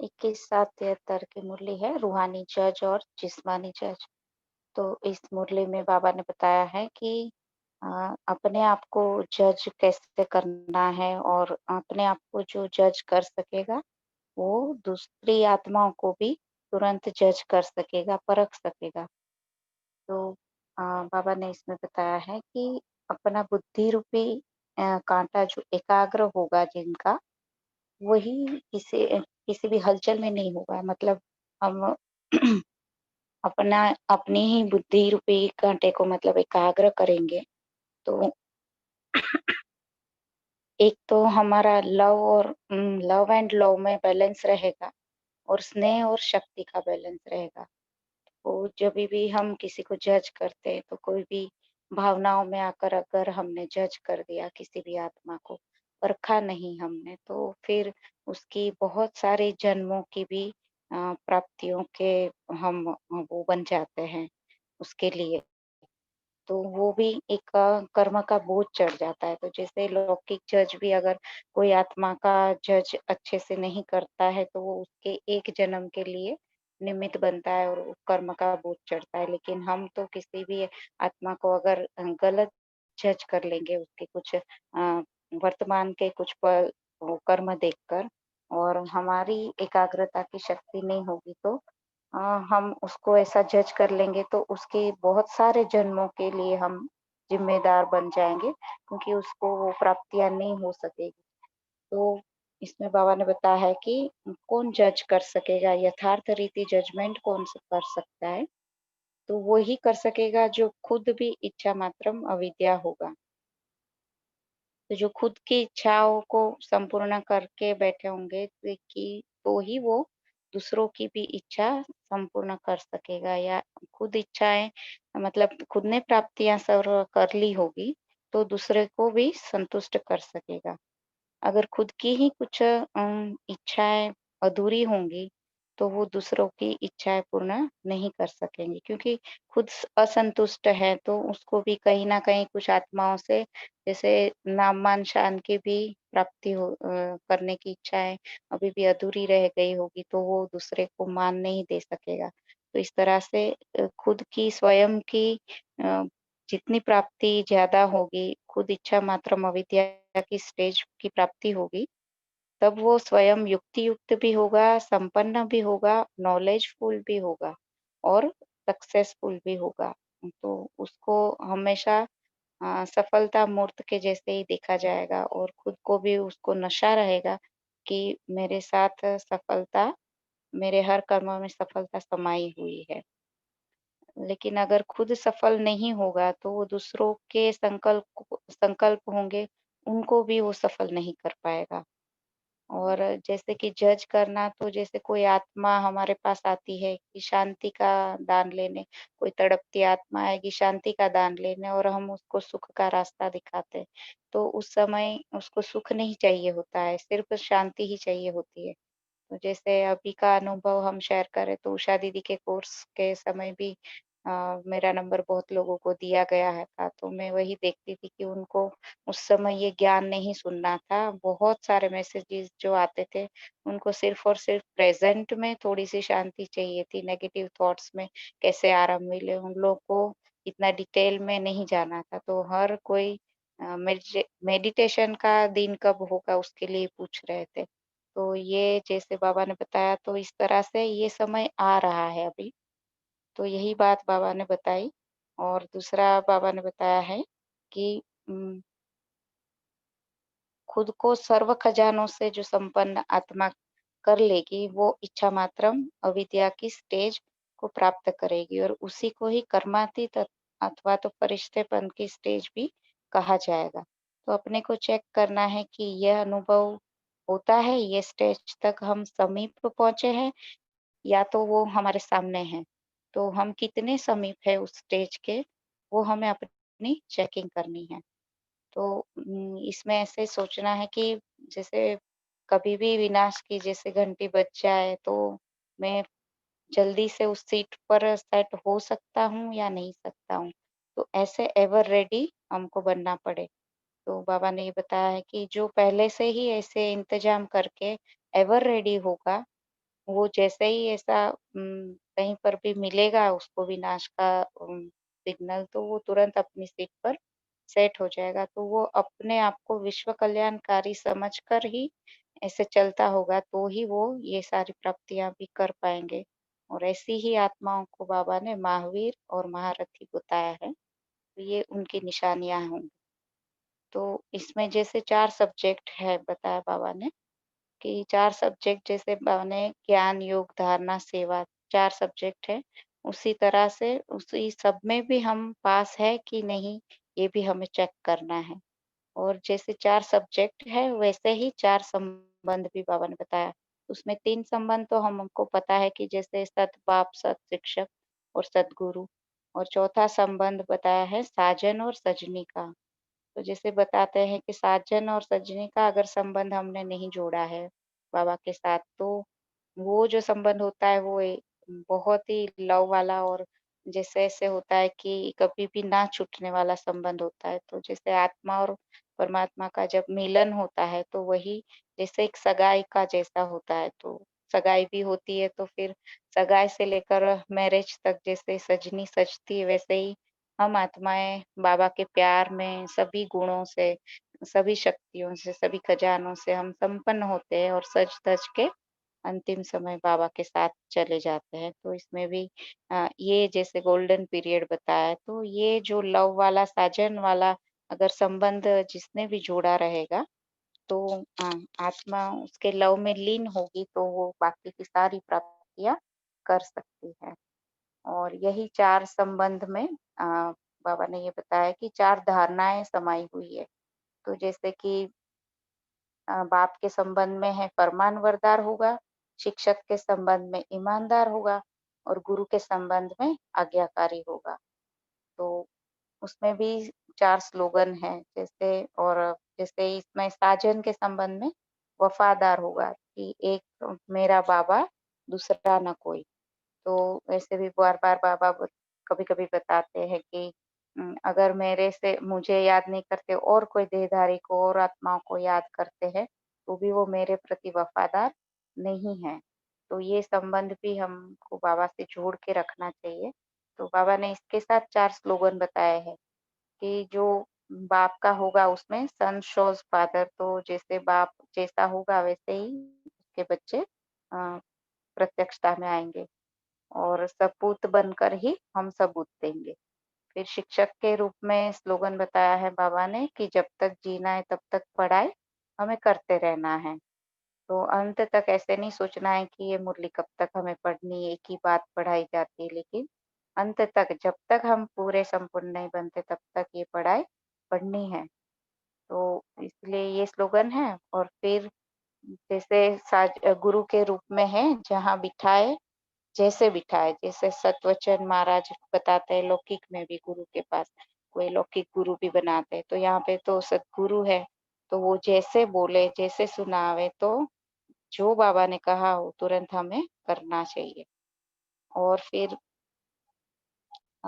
21/7/73 की मुरली है, रूहानी जज और जिस्मानी जज। तो इस मुरली में बाबा ने बताया है कि अपने आप को जज कैसे करना है और अपने आप को जो जज कर सकेगा, वो दूसरी आत्माओं को भी तुरंत जज कर सकेगा, परख सकेगा। तो बाबा ने इसमें बताया है कि अपना बुद्धि रूपी काँटा जो एकाग्र होगा जिनका, वही किसी भी हलचल में नहीं होगा। मतलब हम अपना अपनी ही बुद्धि रूपी काँटे को मतलब एकाग्र करेंगे, तो एक तो हमारा लव एंड लव में बैलेंस रहेगा और स्नेह और शक्ति का बैलेंस रहेगा। तो जभी भी हम किसी को जज करते हैं, तो कोई भी भावनाओं में आकर अगर हमने जज कर दिया किसी भी आत्मा को, परखा नहीं हमने, तो फिर उसकी बहुत सारे जन्मों की भी प्राप्तियों के हम वो बन जाते हैं उसके लिए। तो वो भी एक कर्म का बोझ चढ़ जाता है। तो जैसे लौकिक जज भी अगर कोई आत्मा का जज अच्छे से नहीं करता है, तो वो उसके एक जन्म के लिए निमित्त बनता है और वो कर्म का बोझ चढ़ता है। लेकिन हम तो किसी भी आत्मा को अगर गलत जज कर लेंगे उसके कुछ वर्तमान के कुछ पल वो कर्म देखकर और हमारी एकाग्रता की शक्ति नहीं होगी, तो अ, हम उसको ऐसा जज कर लेंगे, तो उसके बहुत सारे जन्मों के लिए हम ज़िम्मेदार बन जाएँगे, क्योंकि उसको वो प्राप्तियाँ नहीं हो सकेगी। तो इसमें बाबा ने बताया है कि कौन जज कर सकेगा, यथार्थ रीति जजमेंट कौन स कर सकता है? तो वो ही कर सकेगा जो खुद भी इच्छा मात्रम अविद्या होगा। तो जो खुद की इच्छाओं को संपूर्ण करके बैठे होंगे तो ही वो दूसरों की भी इच्छा संपूर्ण कर सकेगा, या खुद इच्छाएं मतलब खुद ने प्राप्तियां सर्व कर ली होगी तो दूसरे को भी संतुष्ट कर सकेगा। अगर खुद की ही कुछ इच्छाएं अधूरी होंगी तो वो दूसरों की इच्छाएं पूर्ण नहीं कर सकेंगे, क्योंकि खुद असंतुष्ट है तो उसको भी कहीं ना कहीं कुछ आत्माओं से जैसे नाम मान शान की भी प्राप्ति करने की इच्छाएं अभी भी अधूरी रह गई होगी तो वो दूसरे को मान नहीं दे सकेगा। तो इस तरह से खुद की स्वयं की अ, जितनी प्राप्ति ज्यादा होगी, खुद इच्छा मात्रम अविद्या की स्टेज की प्राप्ति होगी, तब वो स्वयं युक्ति युक्त भी होगा, संपन्न भी होगा, नॉलेजफुल भी होगा और सक्सेसफुल भी होगा। तो उसको हमेशा सफलता मूर्त के जैसे ही देखा जाएगा और खुद को भी उसको नशा रहेगा कि मेरे साथ सफलता, मेरे हर कर्म में सफलता समाई हुई है। लेकिन अगर खुद सफल नहीं होगा तो वो दूसरों के संकल्प होंगे, उनको भी वो सफल नहीं कर पाएगा। और जैसे कि जज करना, तो जैसे कोई आत्मा हमारे पास आती है कि शांति का दान लेने, कोई तड़पती आत्मा आएगी शांति का दान लेने और हम उसको सुख का रास्ता दिखाते हैं, तो उस समय उसको सुख नहीं चाहिए होता है, सिर्फ शांति ही चाहिए होती है। तो जैसे अभी का अनुभव हम शेयर करें तो उषा दीदी के कोर्स के समय भी मेरा नंबर बहुत लोगों को दिया गया है था, तो मैं वही देखती थी कि उनको उस समय ये ज्ञान नहीं सुनना था। बहुत सारे मैसेजेस जो आते थे, उनको सिर्फ़ और सिर्फ़ प्रेज़ेंट में थोड़ी-सी शांति चाहिए थी, नेगेटिव थॉट्स में कैसे आराम मिले, उन लोगों को इतना डिटेल में नहीं जाना था। तो हर कोई मेडिटेशन का दिन कब होगा उसके लिए पूछ रहे थे। तो ये जैसे बाबा ने बताया, तो इस तरह से ये समय आ रहा है अभी। तो यही बात बाबा ने बताई। और दूसरा बाबा ने बताया है कि खुद को सर्व खजानों से जो संपन्न आत्मा कर लेगी, वो इच्छा मात्रम अविद्या की स्टेज को प्राप्त करेगी और उसी को ही कर्मातीत अथवा तो फरिश्तेपन की स्टेज भी कहा जाएगा। तो अपने को चेक करना है कि यह अनुभव होता है, ये स्टेज तक हम समीप पहुंचे हैं या तो वो हमारे सामने है। तो हम कितने समीप है उस स्टेज के, वो हमें अपनी चेकिंग करनी है। तो इसमें ऐसे सोचना है कि जैसे कभी भी विनाश की जैसे घंटी बज जाए तो मैं जल्दी से उस सीट पर सेट हो सकता हूँ या नहीं सकता हूँ। तो ऐसे एवर रेडी हमको बनना पड़े। तो बाबा ने ये बताया है कि जो पहले से ही ऐसे इंतजाम करके एवर रेडी होगा, वो जैसे ही ऐसा कहीं पर भी मिलेगा उसको विनाश का सिग्नल, तो वो तुरंत अपनी सीट पर सेट हो जाएगा। तो वो अपने आप को विश्व कल्याणकारी समझकर ही ऐसे चलता होगा तो ही वो ये सारी प्राप्तियां भी कर पाएंगे। और ऐसी ही आत्माओं को बाबा ने महावीर और महारथी बताया है। तो ये उनकी निशानियां होंगी। तो इसमें जैसे 4 सब्जेक्ट है बताया बाबा ने कि 4 सब्जेक्ट जैसे बने ज्ञान, योग, धारणा, सेवा 4 सब्जेक्ट है। उसी तरह से उसी सब में भी हम पास है कि नहीं, ये भी हमें चेक करना है। और जैसे 4 सब्जेक्ट है वैसे ही 4 संबंध भी बाबा ने बताया। उसमें 3 संबंध तो हमको पता है कि जैसे सत बाप, सत शिक्षक और सतगुरु। और चौथा संबंध बताया है साजन और सजनी का। तो जैसे बताते हैं कि साजन और सजनी का अगर संबंध हमने नहीं जोड़ा है बाबा के साथ, तो वो जो संबंध होता है वो बहुत ही लव वाला और जैसे ऐसे होता है कि कभी भी ना छूटने वाला संबंध होता है। तो जैसे आत्मा और परमात्मा का जब मिलन होता है तो वही जैसे एक सगाई का जैसा होता है। तो सगाई भी होती है तो फिर सगाई से लेकर मैरिज तक जैसे सजनी सजती है, वैसे ही हम आत्माएँ बाबा के प्यार में सभी गुणों से, सभी शक्तियों से, सभी खजानों से हम संपन्न होते हैं और सज-धज के अंतिम समय बाबा के साथ चले जाते हैं। तो इसमें भी ये जैसे गोल्डन पीरियड बताया है, तो ये जो लव वाला, साजन वाला अगर संबंध जिसने भी जोड़ा रहेगा, तो आत्मा उसके लव में लीन होगी, तो वो बाकी की सारी प्राप्तियाँ कर सकती है। और यही 4 संबंध में बाबा ने ये बताया कि 4 धारणाएँ समाई हुई है। तो जैसे कि बाप के संबंध में है फरमानबरदार होगा, शिक्षक के संबंध में ईमानदार होगा और गुरु के संबंध में आज्ञाकारी होगा। तो उसमें भी 4 स्लोगन हैं जैसे इसमें साजन के संबंध में वफादार होगा कि एक मेरा बाबा दूसरा न कोई। तो वैसे भी बार-बार बाबा कभी-कभी बताते हैं कि अगर मेरे से मुझे याद नहीं करते और कोई देहधारी को और आत्माओं को याद करते हैं, तो भी वो मेरे प्रति वफादार नहीं हैं। तो ये संबंध भी हमको बाबा से जोड़ के रखना चाहिए। तो बाबा ने इसके साथ 4 स्लोगन बताए हैं कि जो बाप का होगा उसमें सन शोज़ फादर, तो जैसे बाप जैसा होगा वैसे ही उसके बच्चे प्रत्यक्षता में आएँगे। और सपूत बनकर ही हम सबूत देंगे। फिर शिक्षक के रूप में स्लोगन बताया है बाबा ने कि जब तक जीना है तब तक पढ़ाई हमें करते रहना है। तो अंत तक ऐसे नहीं सोचना है कि ये मुरली कब तक हमें पढ़नी है, एक ही बात पढ़ाई जाती है, लेकिन अंत तक जब तक हम पूरे संपूर्ण नहीं बनते तब तक ये पढ़ाई पढ़नी है। तो इसलिए ये स्लोगन है। और फिर जैसे गुरु के रूप में है जहाँ बिठाए जैसे बिठाए, जैसे सतवचन महाराज बताते हैं लौकिक में भी गुरु के पास कोई लौकिक गुरु भी बनाते हैं, तो यहाँ पे तो सतगुरु है, तो वो जैसे बोले, जैसे सुनावे, तो जो बाबा ने कहा हो तुरंत हमें करना चाहिए। और फिर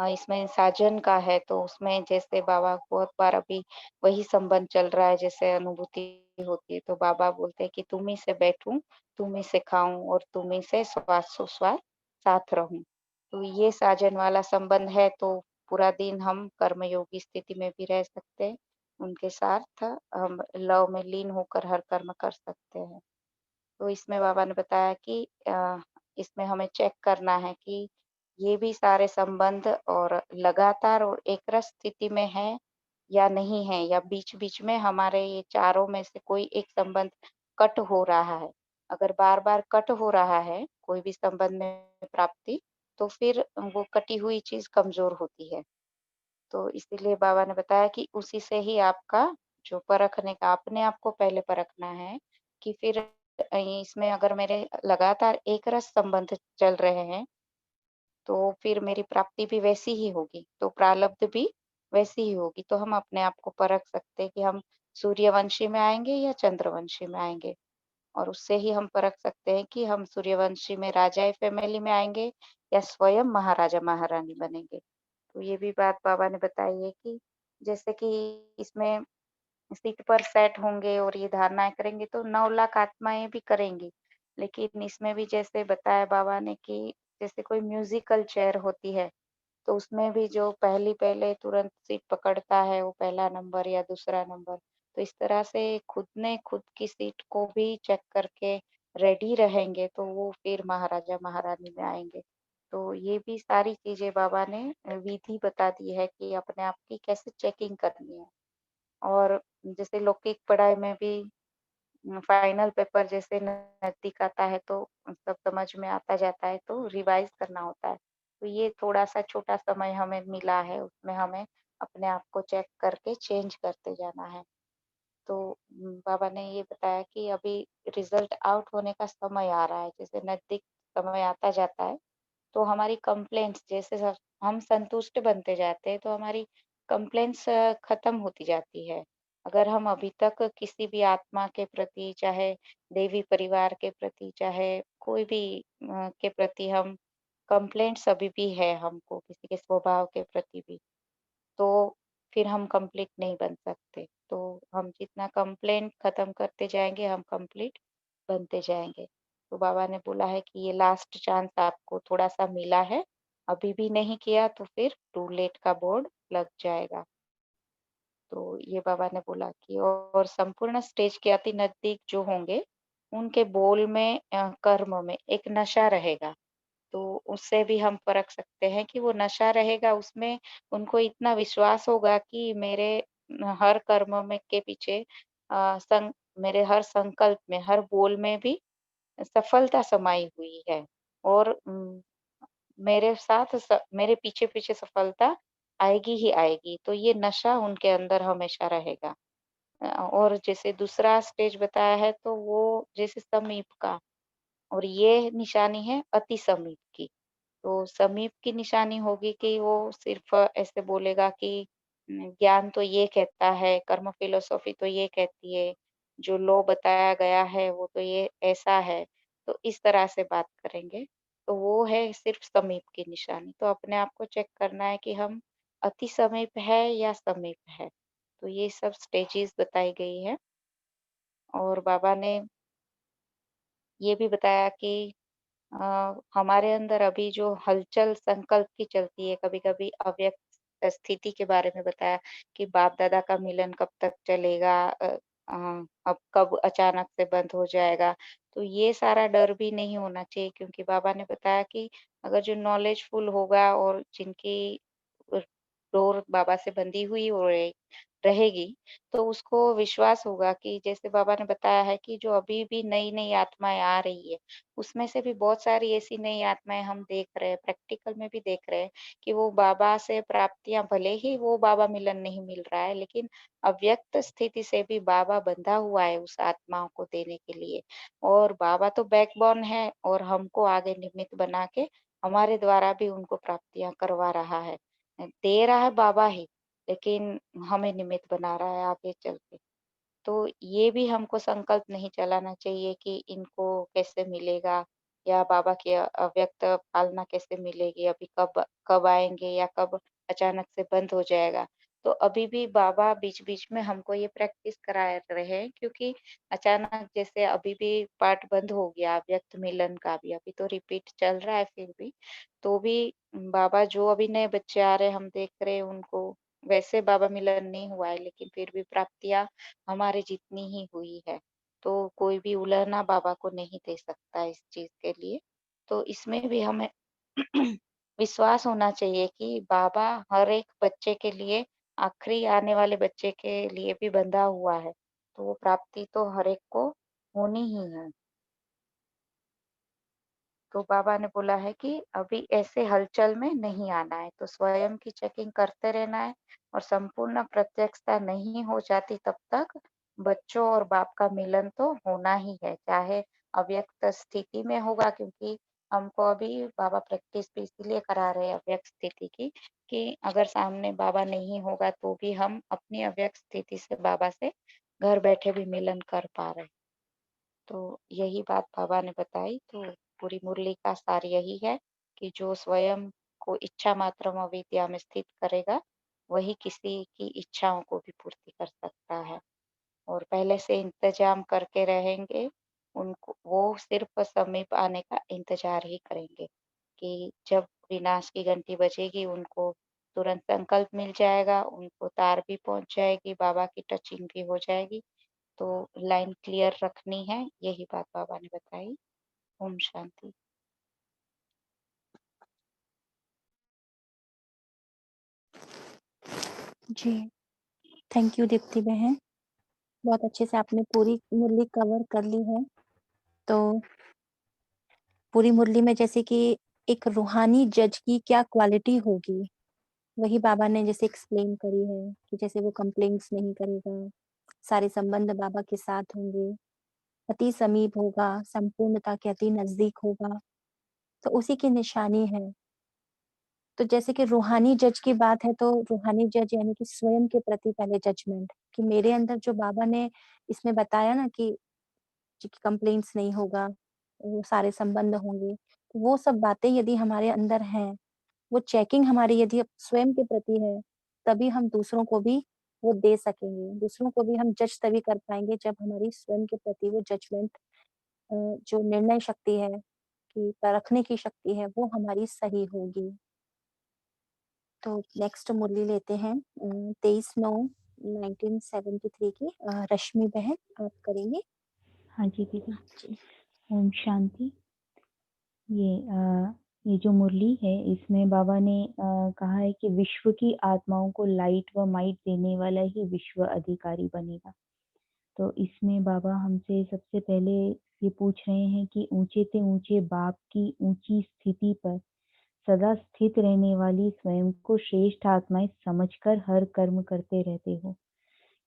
इसमें साजन का है तो उसमें जैसे बाबा बहुत बार अभी वही संबंध चल रहा है, जैसे अनुभूति होती है, तो बाबा बोलते हैं कि तुम ही से बैठूं, तुम ही से खाऊं और तुम ही से श्वासोश्वास साथ रहूं। तो ये साजन वाला संबंध है, तो पूरा दिन हम कर्मयोगी स्थिति में भी रह सकते हैं, उनके साथ हम लव में लीन होकर हर कर्म कर सकते हैं। तो इसमें बाबा ने बताया कि इसमें हमें चेक करना है कि ये भी सारे संबंध और लगातार और एकरस स्थिति में है या नहीं है, या बीच-बीच में हमारे ये चारों में से कोई एक संबंध कट हो रहा है। अगर बार-बार कट हो रहा है कोई भी संबंध में प्राप्ति, तो फिर वो कटी हुई चीज़ कमज़ोर होती है। तो इसीलिए बाबा ने बताया कि उसी से ही आपका जो परखने का अपने आप को पहले परखना है कि फिर इसमें अगर मेरे लगातार एक रस संबंध चल रहे हैं, तो फिर मेरी प्राप्ति भी वैसी ही होगी, तो प्रारब्ध भी वैसी ही होगी। तो हम अपने आप को परख सकते हैं कि हम सूर्यवंशी में आएँगे या चंद्रवंशी में आएँगे। और उससे ही हम परख सकते हैं कि हम सूर्यवंशी में राजाई फैमिली में आएँगे या स्वयं महाराजा-महारानी बनेंगे। तो ये भी बात बाबा ने बताई है कि जैसे कि इसमें सीट पर सेट होंगे और ये धारणाएँ करेंगे तो 9 लाख आत्माएँ भी करेंगी। लेकिन इसमें भी जैसे बताया बाबा ने कि जैसे कोई म्यूज़िकल चेयर होती है, तो उसमें भी जो पहले तुरंत सीट पकड़ता है वो पहला नंबर या दूसरा नंबर। तो इस तरह से खुद ने खुद की सीट को भी चेक करके रेडी रहेंगे तो वो फिर महाराजा-महारानी में आएँगे। तो ये भी सारी चीज़ें बाबा ने विधि बता दी है कि अपने आप की कैसे चेकिंग करनी है। और जैसे लौकिक पढ़ाई में भी फाइनल पेपर जैसे नज़दीक आता है तो सब समझ में आता जाता है तो रिवाइज़ करना होता है। तो ये थोड़ा-सा छोटा समय हमें मिला है, उसमें हमें अपने आप को चेक करके चेंज करते जाना है। तो बाबा ने ये बताया कि अभी रिज़ल्ट आउट होने का समय आ रहा है, जैसे नज़दीक समय आता जाता है, तो हमारी कंप्लेंट्स जैसे हम संतुष्ट बनते जाते हैं, तो हमारी कंप्लेंट्स खत्म होती जाती है। अगर हम अभी तक किसी भी आत्मा के प्रति, चाहे देवी परिवार के प्रति, चाहे कोई भी के प्रति हम कंप्लेंट्स अभी भी है हमको, किसी के स्वभाव के प्रति भी, तो फिर हम कंप्लीट नहीं बन सकते। तो हम जितना कंप्लेंट खत्म करते जाएँगे, हम कंप्लीट बनते जाएँगे। तो बाबा ने बोला है कि ये लास्ट चांस आपको थोड़ा-सा मिला है, अभी भी नहीं किया तो फिर टू लेट का बोर्ड लग जाएगा। तो ये बाबा ने बोला कि और संपूर्ण स्टेज के अति नज़दीक जो होंगे, उनके बोल में कर्म में एक नशा रहेगा। तो उससे भी हम परख सकते हैं कि वो नशा रहेगा, उसमें उनको इतना विश्वास होगा कि मेरे हर कर्म में के पीछे मेरे हर संकल्प में, हर बोल में भी सफलता समाई हुई है। और मेरे पीछे-पीछे सफलता आएगी ही आएगी, तो ये नशा उनके अंदर हमेशा रहेगा। और जैसे दूसरा स्टेज बताया है तो वो जैसे समीप का, और ये निशानी है अति समीप की। तो समीप की निशानी होगी कि वो सिर्फ़ ऐसे बोलेगा कि ज्ञान तो ये कहता है, कर्म फ़िलॉसफ़ी तो ये कहती है, जो लॉ बताया गया है वो तो ये ऐसा है। तो इस तरह से बात करेंगे, तो वो है सिर्फ़ समीप की निशानी। तो अपने आप को चेक करना है कि हम अति समीप है या समीप है। तो ये सब स्टेजेज़ बताई गई है, और बाबा ने ये भी बताया कि हमारे अंदर अभी जो हलचल संकल्प की चलती है, कभी-कभी अव्यक्त स्थिति के बारे में बताया कि बाप-दादा का मिलन कब तक चलेगा, अब कब अचानक से बंद हो जाएगा। तो ये सारा डर भी नहीं होना चाहिए, क्योंकि बाबा ने बताया कि अगर जो नॉलेजफुल होगा और जिनकी अ, डोर बाबा से बंधी हुई रहेगी, तो उसको विश्वास होगा कि जैसे बाबा ने बताया है कि जो अभी भी नई-नई आत्माएँ आ रही है, उसमें से भी बहुत सारी ऐसी नई आत्माएँ हम देख रहे हैं, प्रैक्टिकल में भी देख रहे हैं कि वो बाबा से प्राप्तियाँ, भले ही वो बाबा मिलन नहीं मिल रहा है, लेकिन अव्यक्त स्थिति से भी बाबा बंधा हुआ है उस आत्माओं को देने के लिए। और बाबा तो बैकबोन है, और हमको आगे निमित्त बना के हमारे द्वारा भी उनको प्राप्तियाँ करवा रहा है। दे रहा है बाबा ही, लेकिन हमें निमित्त बना रहा है आगे चल के। तो ये भी हमको संकल्प नहीं चलाना चाहिए कि इनको कैसे मिलेगा, या बाबा की अव्यक्त पालना कैसे मिलेगी, अभी कब कब आएँगे या कब अचानक से बंद हो जाएगा। तो अभी भी बाबा बीच-बीच में हमको ये प्रैक्टिस करा रहे हैं, क्योंकि अचानक जैसे अभी भी पाठ बंद हो गया अव्यक्त मिलन का भी, अभी तो रिपीट चल रहा है फिर भी। तो भी बाबा जो अभी नए बच्चे आ रहे हैं हम देख रहे हैं उनको, वैसे बाबा मिलन नहीं हुआ है, लेकिन फिर भी प्राप्तियाँ हमारे जितनी ही हुई है, तो कोई भी उलाहना बाबा को नहीं दे सकता इस चीज़ के लिए। तो इसमें भी हमें विश्वास होना चाहिए कि बाबा हर एक बच्चे के लिए, आखिरी आने वाले बच्चे के लिए भी बंधा हुआ है, तो वो प्राप्ति तो हर एक को होनी ही है। तो बाबा ने बोला है कि अभी ऐसे हलचल में नहीं आना है, तो स्वयं की चेकिंग करते रहना है, और संपूर्ण प्रत्यक्षता नहीं हो जाती तब तक बच्चों और बाप का मिलन तो होना ही है, चाहे अव्यक्त स्थिति में होगा, क्योंकि हमको अभी बाबा प्रैक्टिस भी इसीलिए करा रहे हैं अव्यक्त स्थिति की, कि अगर सामने बाबा नहीं होगा तो भी हम अपनी अव्यक्त स्थिति से बाबा से घर बैठे भी मिलन कर पा रहे हैं। तो यही बात बाबा ने बताई, तो पूरी मुरली का सार यही है कि जो स्वयं को इच्छा मात्रम अविद्या में स्थित करेगा, वही किसी की इच्छाओं को भी पूर्ति कर सकता है। और पहले से इंतजाम करके रहेंगे, उनको वो सिर्फ समीप आने का इंतजार ही करेंगे, कि जब विनाश की घंटी बजेगी उनको तुरंत संकल्प मिल जाएगा, उनको तार भी पहुँच जाएगी, बाबा की टचिंग भी हो जाएगी। तो लाइन क्लियर रखनी है, यही बात बाबा ने बताई। ओम शांति। जी, थैंक यू दीप्ति बहन। बहुत अच्छे से आपने पूरी मुरली कवर कर ली है। तो पूरी मुरली में जैसे कि एक रूहानी जज की क्या क्वालिटी होगी, वही बाबा ने जैसे एक्सप्लेन करी है कि जैसे वो कंप्लेंट्स नहीं करेगा, सारे संबंध बाबा के साथ होंगे, अति समीप होगा, संपूर्णता के अति नजदीक होगा, तो उसी की निशानी है। तो जैसे कि रूहानी जज की बात है, तो रूहानी जज यानी कि स्वयं के प्रति पहले जजमेंट, कि मेरे अंदर जो बाबा ने इसमें बताया ना कि कंप्लेंट्स नहीं होगा, वो सारे संबंध होंगे, तो वो सब बातें यदि हमारे अंदर हैं, वो चेकिंग हमारी यदि स्वयं के प्रति है, तभी हम दूसरों को भी वो दे सकेंगे। दूसरों को भी हम जज तभी कर पाएँगे जब हमारी स्वयं के प्रति वो जजमेंट, जो निर्णय शक्ति है, कि परखने की शक्ति है, वो हमारी सही होगी। तो नेक्स्ट मुरली लेते हैं 23/9/1973 की रश्मि बहन, आप करेंगे? हाँ जी दीदी। जी। ओम शांति। ये जो मुरली है इसमें बाबा ने कहा है कि विश्व की आत्माओं को लाइट व माइट देने वाला ही विश्व अधिकारी बनेगा। तो इसमें बाबा हमसे सबसे पहले ये पूछ रहे हैं कि ऊंचे से ऊंचे बाप की ऊंची स्थिति पर सदा स्थित रहने वाली स्वयं को श्रेष्ठ आत्माएं समझकर हर कर्म करते रहते हो।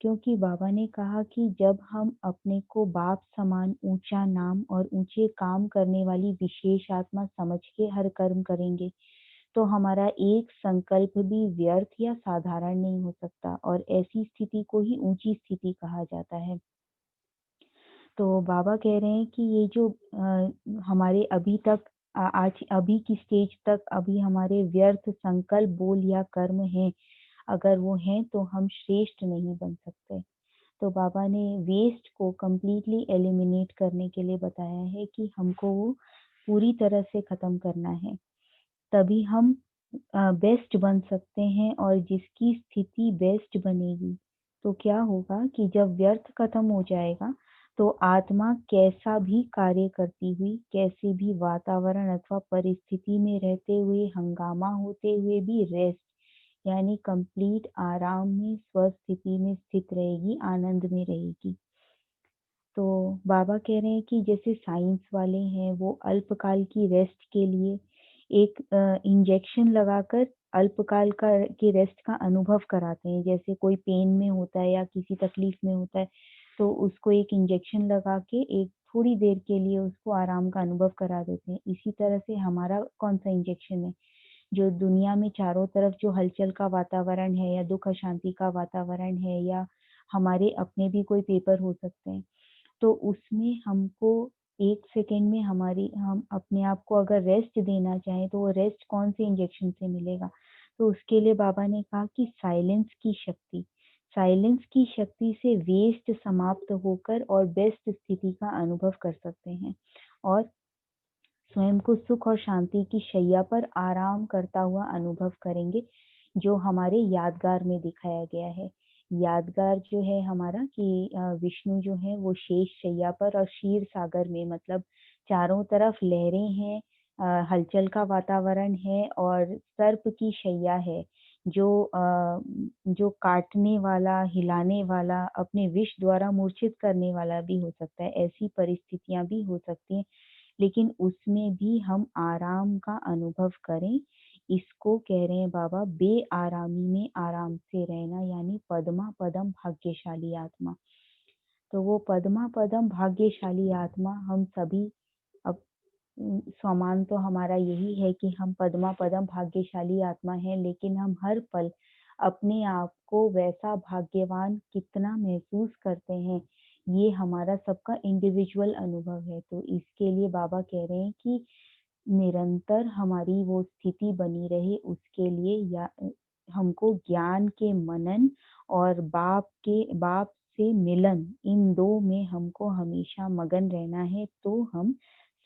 क्योंकि बाबा ने कहा कि जब हम अपने को बाप समान ऊंचा नाम और ऊंचे काम करने वाली विशेष आत्मा समझ के हर कर्म करेंगे, तो हमारा एक संकल्प भी व्यर्थ या साधारण नहीं हो सकता, और ऐसी स्थिति को ही ऊंची स्थिति कहा जाता है। तो बाबा कह रहे हैं कि ये जो हमारे अभी तक आज अभी की स्टेज तक अभी हमारे व्यर्थ संकल्प, बोल या कर्म हैं, अगर वो हैं तो हम श्रेष्ठ नहीं बन सकते। तो बाबा ने वेस्ट को कम्प्लीटली एलिमिनेट करने के लिए बताया है कि हमको वो पूरी तरह से खत्म करना है, तभी हम बेस्ट बन सकते हैं। और जिसकी स्थिति बेस्ट बनेगी, तो क्या होगा कि जब व्यर्थ खत्म हो जाएगा, तो आत्मा कैसा भी कार्य करती हुई, कैसे भी वातावरण अथवा परिस्थिति में रहते हुए, हंगामा होते हुए भी रेस्ट यानी कंप्लीट आराम में, स्वस्थिति में स्थित रहेगी, आनंद में रहेगी। तो बाबा कह रहे हैं कि जैसे साइंस वाले हैं, वो अल्पकाल की रेस्ट के लिए एक इंजेक्शन लगाकर अल्पकाल का की रेस्ट का अनुभव कराते हैं। जैसे कोई पेन में होता है या किसी तकलीफ में होता है, तो उसको एक इंजेक्शन लगा के एक थोड़ी देर के लिए उसको आराम का अनुभव करा देते हैं। इसी तरह से हमारा कौन सा इंजेक्शन है, जो दुनिया में चारों तरफ जो हलचल का वातावरण है, या दुख अशांति का वातावरण है, या हमारे अपने भी कोई पेपर हो सकते हैं, तो उसमें हमको 1 सेकंड में हम अपने आप को अगर रेस्ट देना चाहें, तो वो रेस्ट कौन से इंजेक्शन से मिलेगा? तो उसके लिए बाबा ने कहा कि साइलेंस की शक्ति से वेस्ट समाप्त होकर और बेस्ट स्थिति का अनुभव कर सकते हैं, और स्वयं को सुख और शांति की शैया पर आराम करता हुआ अनुभव करेंगे, जो हमारे यादगार में दिखाया गया है। यादगार जो है हमारा कि विष्णु जो है वो शेष शैया पर और क्षीर सागर में, मतलब चारों तरफ लहरें हैं, हलचल का वातावरण है, और सर्प की शैया है, जो काटने वाला, हिलाने वाला, अपने विष द्वारा मूर्छित करने वाला भी हो सकता है। ऐसी परिस्थितियां भी हो सकती हैं, लेकिन उसमें भी हम आराम का अनुभव करें। इसको कह रहे हैं बाबा, बेआरामी में आराम से रहना, यानी पद्मा पदम भाग्यशाली आत्मा। तो वो पद्मा पदम भाग्यशाली आत्मा हम सभी, अब स्वमान तो हमारा यही है कि हम पद्मा पदम भाग्यशाली आत्मा हैं, लेकिन हम हर पल अपने आप को वैसा भाग्यवान कितना महसूस करते हैं, ये हमारा सबका इंडिविजुअल अनुभव है। तो इसके लिए बाबा कह रहे हैं कि निरंतर हमारी वो स्थिति बनी रहे, उसके लिए या हमको ज्ञान के मनन और बाप से मिलन, इन दो में हमको हमेशा मगन रहना है, तो हम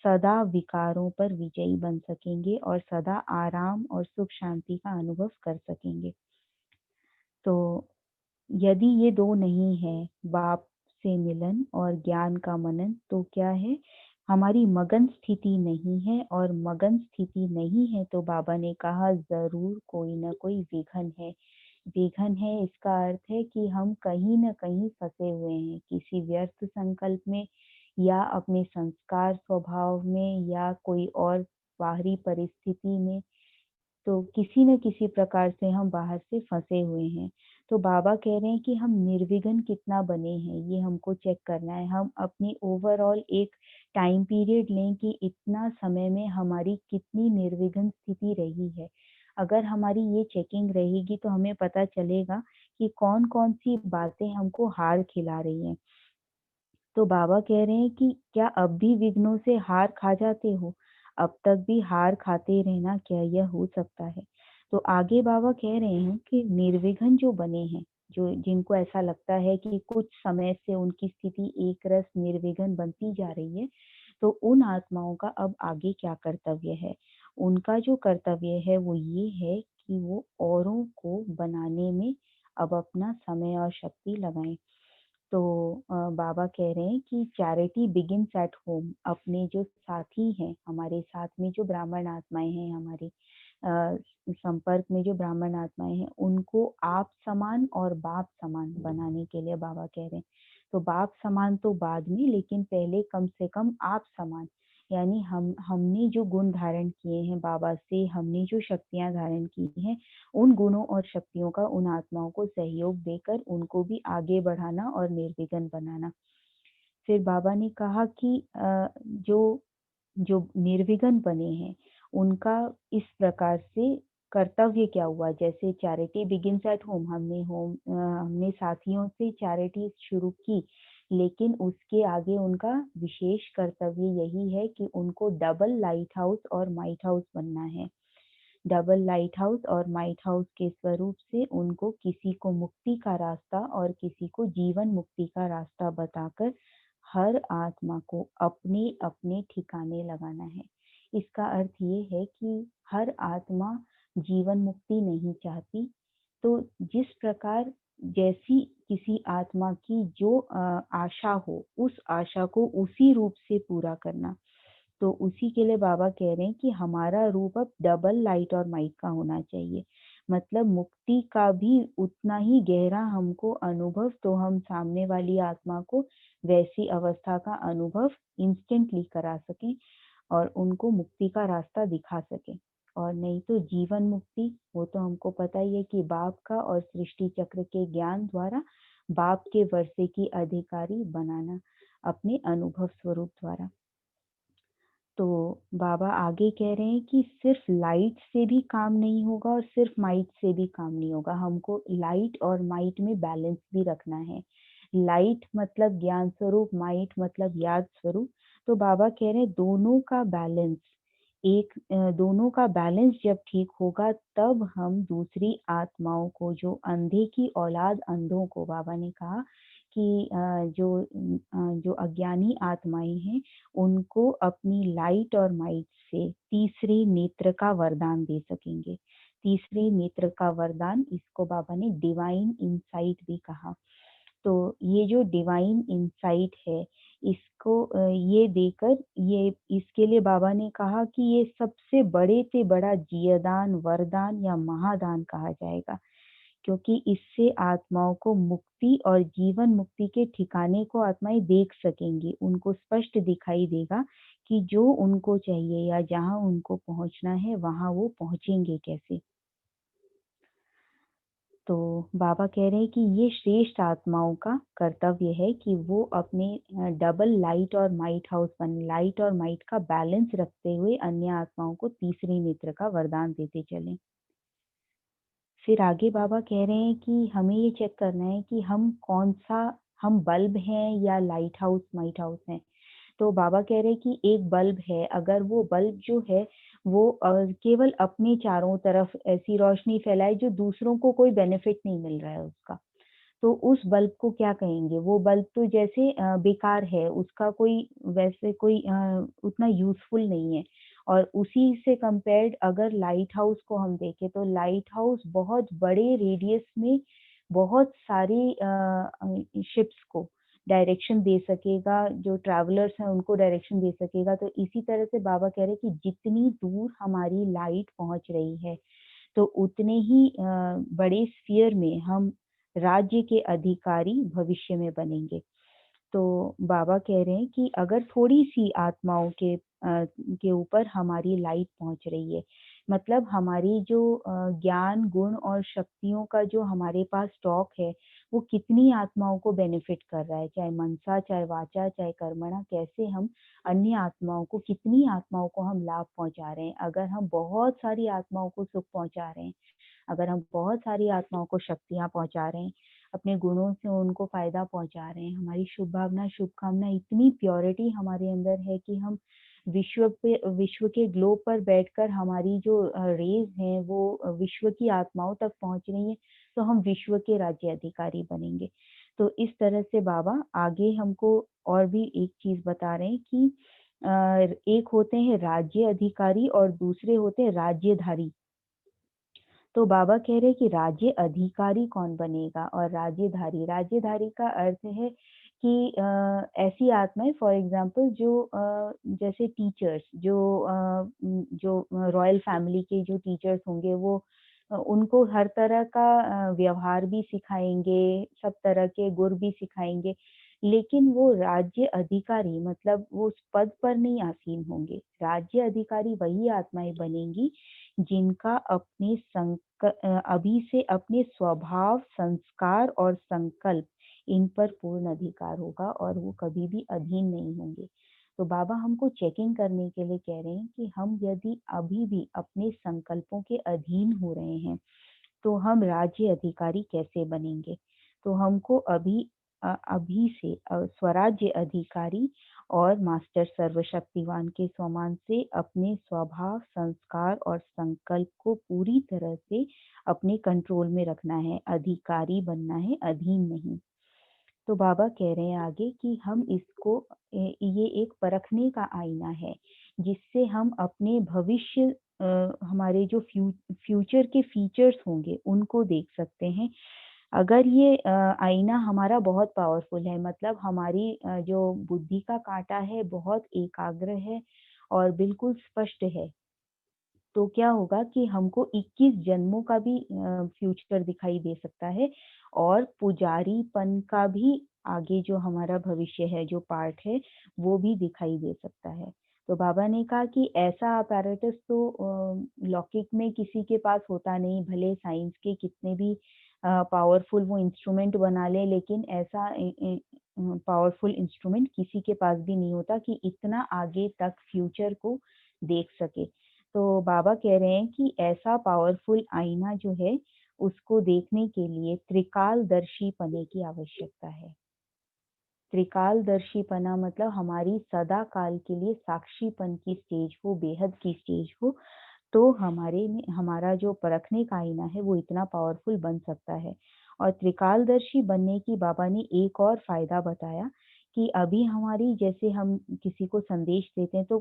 सदा विकारों पर विजयी बन सकेंगे और सदा आराम और सुख शांति का अनुभव कर सकेंगे। तो यदि ये दो नहीं है, बाप से मिलन और ज्ञान का मनन, तो क्या है, हमारी मगन स्थिति नहीं है, और मगन स्थिति नहीं है तो बाबा ने कहा जरूर कोई ना कोई विघन है। विघन है इसका अर्थ है कि हम कहीं ना कहीं फंसे हुए हैं, किसी व्यर्थ संकल्प में, या अपने संस्कार स्वभाव में, या कोई और बाहरी परिस्थिति में। तो किसी न किसी प्रकार से हम बाहर से फंसे हुए हैं। तो बाबा कह रहे हैं कि हम निर्विघ्न कितना बने हैं, ये हमको चेक करना है। हम अपनी ओवरऑल एक टाइम पीरियड लें कि इतना समय में हमारी कितनी निर्विघ्न स्थिति रही है। अगर हमारी ये चेकिंग रहेगी, तो हमें पता चलेगा कि कौन कौन सी बातें हमको हार खिला रही हैं। तो बाबा कह रहे हैं कि क्या अब भी विघ्नों से हार खा जाते हो? अब तक भी हार खाते रहना, क्या यह हो सकता है? तो आगे बाबा कह रहे हैं कि निर्विघ्न जो बने हैं, जो जिनको ऐसा लगता है कि कुछ समय से उनकी स्थिति एक रस निर्विघ्न बनती जा रही है, तो उन आत्माओं का अब आगे क्या कर्तव्य है? उनका जो कर्तव्य है वो ये है कि वो औरों को बनाने में अब अपना समय और शक्ति लगाएं। तो बाबा कह रहे हैं कि चैरिटी बिगिंस एट होम। अपने जो साथी हैं, हमारे साथ में जो ब्राह्मण आत्माएं हैं, हमारे संपर्क में जो ब्राह्मण आत्माएं हैं, उनको आप समान और बाप समान बनाने के लिए बाबा कह रहे हैं। तो बाप समान तो बाद में, लेकिन पहले कम से कम आप समान, यानी हमने जो गुण धारण किए हैं बाबा से, हमने जो शक्तियाँ धारण की हैं, उन गुणों और शक्तियों का उन आत्माओं को सहयोग देकर उनको भी आगे बढ़ाना और निर्विघ्न बनाना। फिर बाबा ने कहा कि जो जो निर्विघ्न बने हैं, उनका इस प्रकार से कर्तव्य क्या हुआ, जैसे चैरिटी बिगिन्स एट होम, हमने साथियों से चैरिटी शुरू की, लेकिन उसके आगे उनका विशेष कर्तव्य यही है कि उनको डबल लाइट हाउस और माइट हाउस बनना है। डबल लाइट हाउस और माइट हाउस के स्वरूप से उनको किसी को मुक्ति का रास्ता और किसी को जीवन मुक्ति का रास्ता बताकर हर आत्मा को अपने अपने ठिकाने लगाना है। इसका अर्थ ये है कि हर आत्मा जीवन मुक्ति नहीं चाहती, तो जिस प्रकार जैसी किसी आत्मा की जो आशा हो, उस आशा को उसी रूप से पूरा करना। तो उसी के लिए बाबा कह रहे हैं कि हमारा रूप अब डबल लाइट और माइट का होना चाहिए, मतलब मुक्ति का भी उतना ही गहरा हमको अनुभव, तो हम सामने वाली आत्मा को वैसी अवस्था का अनुभव इंस्टेंटली करा सकें और उनको मुक्ति का रास्ता दिखा सकें। और नहीं तो जीवन मुक्ति, वो तो हमको पता ही है कि बाप का और सृष्टि चक्र के ज्ञान द्वारा बाप के वर्षे की अधिकारी बनाना अपने अनुभव स्वरूप द्वारा। तो बाबा आगे कह रहे हैं कि सिर्फ लाइट से भी काम नहीं होगा और सिर्फ माइट से भी काम नहीं होगा, हमको लाइट और माइट में बैलेंस भी रखना है। लाइट मतलब ज्ञान स्वरूप, माइट मतलब याद स्वरूप। तो बाबा कह रहे हैं दोनों का बैलेंस, दोनों का बैलेंस जब ठीक होगा तब हम दूसरी आत्माओं को, जो अंधे की औलाद अंधों को, बाबा ने कहा कि जो अज्ञानी आत्माएं हैं उनको अपनी लाइट और माइट से तीसरे नेत्र का वरदान दे सकेंगे। तीसरे नेत्र का वरदान, इसको बाबा ने डिवाइन इंसाइट भी कहा। तो ये जो डिवाइन इंसाइट है, इसको ये देकर, ये इसके लिए बाबा ने कहा कि ये सबसे बड़े से बड़ा जियदान, वरदान या महादान कहा जाएगा, क्योंकि इससे आत्माओं को मुक्ति और जीवन मुक्ति के ठिकाने को आत्माएं देख सकेंगी, उनको स्पष्ट दिखाई देगा कि जो उनको चाहिए या जहां उनको पहुंचना है वहां वो पहुंचेंगे कैसे। तो बाबा कह रहे हैं कि ये श्रेष्ठ आत्माओं का कर्तव्य है कि वो अपने डबल लाइट और माइट हाउस बन, लाइट और माइट का बैलेंस रखते हुए अन्य आत्माओं को तीसरे नेत्र का वरदान देते चलें। फिर आगे बाबा कह रहे हैं कि हमें ये चेक करना है कि हम बल्ब हैं या लाइट हाउस, माइट हाउस हैं। तो बाबा कह रहे हैं कि एक बल्ब है, अगर वो बल्ब जो है वो केवल अपने चारों तरफ ऐसी रोशनी फैलाए जो दूसरों को कोई बेनिफिट नहीं मिल रहा है उसका, तो उस बल्ब को क्या कहेंगे? वो बल्ब तो जैसे बेकार है, उसका कोई वैसे कोई उतना यूजफुल नहीं है। और उसी से कंपेयर्ड अगर लाइट हाउस को हम देखें तो लाइट हाउस बहुत बड़े रेडियस में बहुत सारी शिप्स को डायरेक्शन दे सकेगा, जो ट्रैवलर्स हैं उनको डायरेक्शन दे सकेगा। तो इसी तरह से बाबा कह रहे हैं कि जितनी दूर हमारी लाइट पहुंच रही है, तो उतने ही बड़े स्फीयर में हम राज्य के अधिकारी भविष्य में बनेंगे। तो बाबा कह रहे हैं कि अगर थोड़ी सी आत्माओं के ऊपर हमारी लाइट पहुंच रही है, मतलब हमारी जो ज्ञान, गुण और शक्तियों का जो हमारे पास स्टॉक है, वो कितनी आत्माओं को बेनिफिट कर रहा है, चाहे मनसा, चाहे वाचा, चाहे कर्मणा, कैसे हम अन्य आत्माओं को, कितनी आत्माओं को हम लाभ पहुंचा रहे हैं। अगर हम बहुत सारी आत्माओं को सुख पहुंचा रहे हैं, अगर हम बहुत सारी आत्माओं को शक्तियां पहुंचा रहे हैं, अपने गुणों से उनको फायदा पहुंचा रहे हैं, हमारी शुभ भावना, शुभकामना, इतनी प्योरिटी हमारे अंदर है कि हम विश्व के ग्लोब पर बैठकर हमारी जो रेज हैं वो विश्व की आत्माओं तक पहुंच रही है, तो हम विश्व के राज्य अधिकारी बनेंगे। तो इस तरह से बाबा आगे हमको और भी एक चीज बता रहे हैं कि एक होते हैं राज्य अधिकारी और दूसरे होते हैं राज्यधारी। तो बाबा कह रहे हैं कि राज्य अधिकारी कौन बनेगा और राज्यधारी, राज्यधारी का अर्थ है कि ऐसी आत्माएं, फॉर एग्जांपल जो जैसे टीचर्स, जो रॉयल फैमिली के जो टीचर्स होंगे, वो उनको हर तरह का व्यवहार भी सिखाएंगे, सब तरह के गुर भी सिखाएंगे। लेकिन वो राज्य अधिकारी मतलब वो उस पद पर नहीं आसीन होंगे। राज्य अधिकारी वही आत्माएं बनेंगी जिनका अभी से अपने स्वभाव, संस्कार और संकल्प इन पर पूर्ण अधिकार होगा और वो कभी भी अधीन नहीं होंगे। तो बाबा हमको चेकिंग करने के लिए कह रहे हैं कि हम यदि अभी भी अपने संकल्पों के अधीन हो रहे हैं तो हम राज्य अधिकारी कैसे बनेंगे। तो हमको अभी से स्वराज्य अधिकारी और मास्टर सर्वशक्तिवान के समान से अपने स्वभाव, संस्कार और संकल्प को पूरी तरह से अपने कंट्रोल में रखना है, अधिकारी बनना है, अधीन नहीं। तो बाबा कह रहे हैं आगे कि हम इसको ये एक परखने का आईना है जिससे हम अपने भविष्य हमारे जो फ्यूचर के फीचर्स होंगे उनको देख सकते हैं। अगर ये आईना हमारा बहुत पावरफुल है मतलब हमारी जो बुद्धि का कांटा है बहुत एकाग्र है और बिल्कुल स्पष्ट है, तो क्या होगा कि हमको 21 जन्मों का भी फ्यूचर दिखाई दे सकता है और पुजारीपन का भी आगे जो हमारा भविष्य है, जो पार्ट है, वो भी दिखाई दे सकता है। तो बाबा ने कहा कि ऐसा अपैरेटस तो लौकिक में किसी के पास होता नहीं, भले साइंस के कितने भी पावरफुल वो इंस्ट्रूमेंट बना ले, लेकिन ऐसा पावरफुल इंस्ट्रूमेंट किसी के पास भी नहीं होता कि इतना आगे तक फ्यूचर को देख सके। तो बाबा कह रहे हैं कि ऐसा पावरफुल आईना जो है उसको देखने के लिए त्रिकालदर्शी पने की आवश्यकता है। त्रिकालदर्शीपना मतलब हमारी सदा काल के लिए साक्षीपन की स्टेज हो, बेहद की स्टेज हो, तो हमारे में हमारा जो परखने का आईना है वो इतना पावरफुल बन सकता है। और त्रिकालदर्शी बनने की बाबा ने एक और फायदा बताया कि अभी हमारी जैसे हम किसी को संदेश देते हैं तो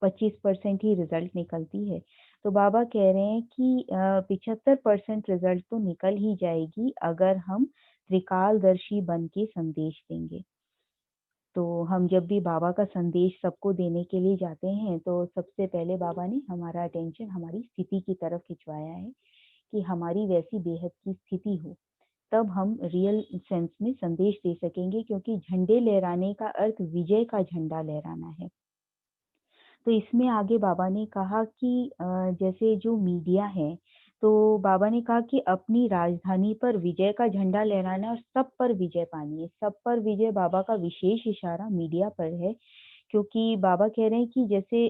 25% ही रिजल्ट निकलती है। तो बाबा कह रहे हैं कि 75% रिजल्ट तो निकल ही जाएगी अगर हम त्रिकालदर्शी बन के संदेश देंगे। तो हम जब भी बाबा का संदेश सबको देने के लिए जाते हैं तो सबसे पहले बाबा ने हमारा अटेंशन हमारी स्थिति की तरफ खिंचवाया है कि हमारी वैसी बेहद की स्थिति हो, तब हम रियल सेंस में संदेश दे सकेंगे, क्योंकि झंडे लहराने का अर्थ विजय का झंडा लहराना है। तो इसमें आगे बाबा ने कहा कि जैसे जो मीडिया है, तो बाबा ने कहा कि अपनी राजधानी पर विजय का झंडा लहराना और सब पर विजय पानी है। सब पर विजय बाबा का विशेष इशारा मीडिया पर है, क्योंकि बाबा कह रहे हैं कि जैसे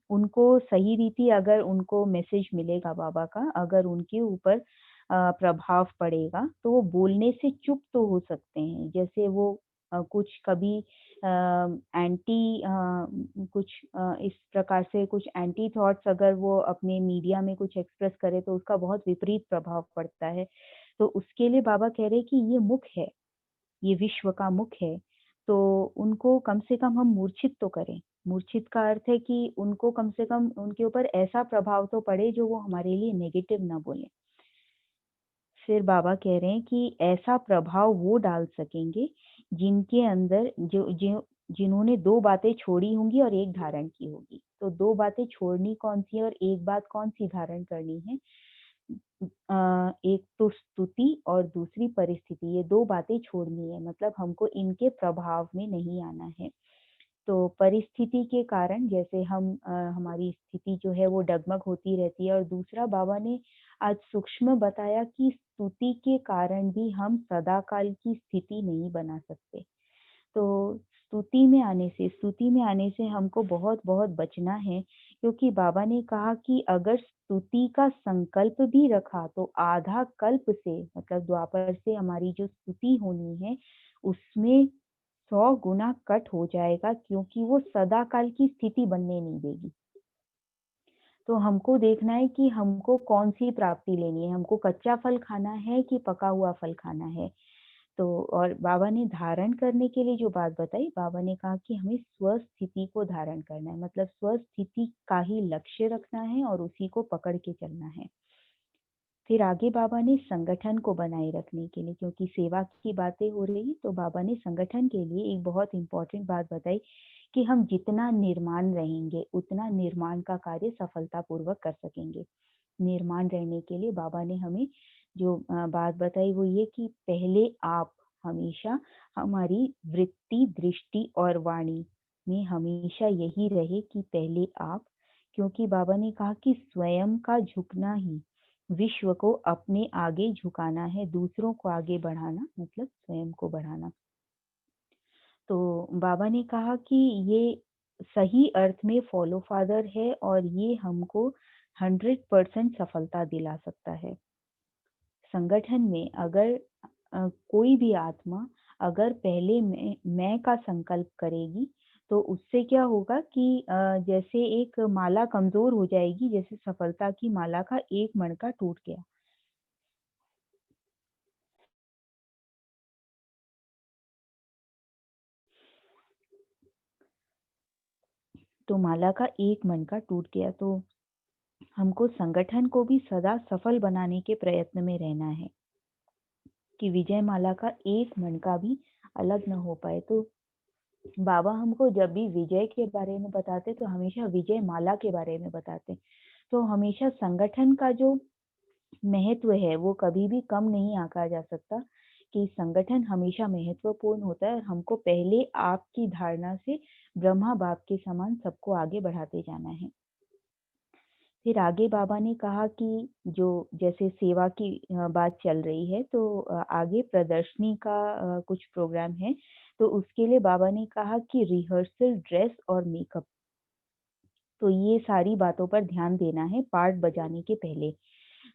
उनको सही रीति अगर उनको मैसेज मिलेगा बाबा का, अगर उनके ऊपर प्रभाव पड़ेगा तो वो बोलने से चुप तो हो सकते हैं। जैसे वो कुछ कभी एंटी कुछ इस प्रकार से कुछ एंटी थॉट्स अगर वो अपने मीडिया में कुछ एक्सप्रेस करे तो उसका बहुत विपरीत प्रभाव पड़ता है। तो उसके लिए बाबा कह रहे हैं कि ये मुख है, ये विश्व का मुख है, तो उनको कम से कम हम मूर्छित तो करें। मूर्छित का अर्थ है कि उनको कम से कम उनके ऊपर ऐसा प्रभाव तो पड़े जो वो हमारे लिए नेगेटिव ना बोले। फिर बाबा कह रहे हैं कि ऐसा प्रभाव वो डाल सकेंगे जिनके अंदर जिन्होंने 2 बातें छोड़ी होंगी और 1 धारण की होगी। तो 2 बातें छोड़नी कौन-सी है और 1 बात कौन-सी धारण करनी है? एक तो स्तुति और दूसरी परिस्थिति, ये 2 बातें छोड़नी है, मतलब हमको इनके प्रभाव में नहीं आना है। तो परिस्थिति के कारण जैसे हमारी स्थिति जो है वो डगमग होती रहती है, और दूसरा बाबा ने आज सूक्ष्म बताया कि स्तुति के कारण भी हम सदाकाल की स्थिति नहीं बना सकते। तो स्तुति में आने से हमको बहुत-बहुत बचना है, क्योंकि बाबा ने कहा कि अगर स्तुति का संकल्प भी रखा तो आधा कल्प से मतलब द्वापर से हमारी जो स्तुति होनी है उसमें 100 गुना कट हो जाएगा, क्योंकि वो सदाकाल की स्थिति बनने नहीं देगी। तो हमको देखना है कि हमको कौन-सी प्राप्ति लेनी है, हमको कच्चा फल खाना है कि पका हुआ फल खाना है। तो और बाबा ने धारण करने के लिए जो बात बताई, बाबा ने कहा कि हमें स्वस्थिति को धारण करना है, मतलब स्वस्थिति का ही लक्ष्य रखना है और उसी को पकड़ के चलना है। फिर आगे बाबा ने संगठन को बनाए रखने के लिए, क्योंकि सेवा की बातें हो रही, तो बाबा ने संगठन के लिए एक बहुत इम्पोर्टेंट बात बताई कि हम जितना निर्माण रहेंगे उतना निर्माण का कार्य सफलतापूर्वक कर सकेंगे। निर्माण रहने के लिए बाबा ने हमें जो बात बताई वो ये कि पहले आप हमेशा हमारी वृत्ति, दृष्टि और वाणी में हमेशा यही रहे कि पहले आप, क्योंकि बाबा ने कहा कि स्वयं का झुकना ही विश्व को अपने आगे झुकाना है, दूसरों को आगे बढ़ाना मतलब स्वयं को बढ़ाना। तो बाबा ने कहा कि ये सही अर्थ में फॉलो फादर है और ये हमको 100% सफलता दिला सकता है। संगठन में अगर कोई भी आत्मा अगर पहले मैं का संकल्प करेगी तो उससे क्या होगा कि जैसे एक माला कमजोर हो जाएगी, जैसे सफलता की माला का एक मणका टूट गया। तो माला का एक मणका टूट गया, तो हमको संगठन को भी सदा सफल बनाने के प्रयत्न में रहना है कि विजय माला का एक मणका भी अलग न हो पाए। तो बाबा हमको जब भी विजय के बारे में बताते तो हमेशा विजय माला के बारे में बताते। तो हमेशा संगठन का जो महत्व है वो कभी भी कम नहीं आंका जा सकता कि संगठन हमेशा महत्वपूर्ण होता है और हमको पहले आपकी धारणा से ब्रह्मा बाप के समान सबको आगे बढ़ाते जाना है। फिर आगे बाबा ने कहा कि जो जैसे सेवा की बात चल रही है तो आगे प्रदर्शनी का कुछ प्रोग्राम है, तो उसके लिए बाबा ने कहा कि रिहर्सल, ड्रेस और मेकअप, तो ये सारी बातों पर ध्यान देना है पार्ट बजाने के पहले।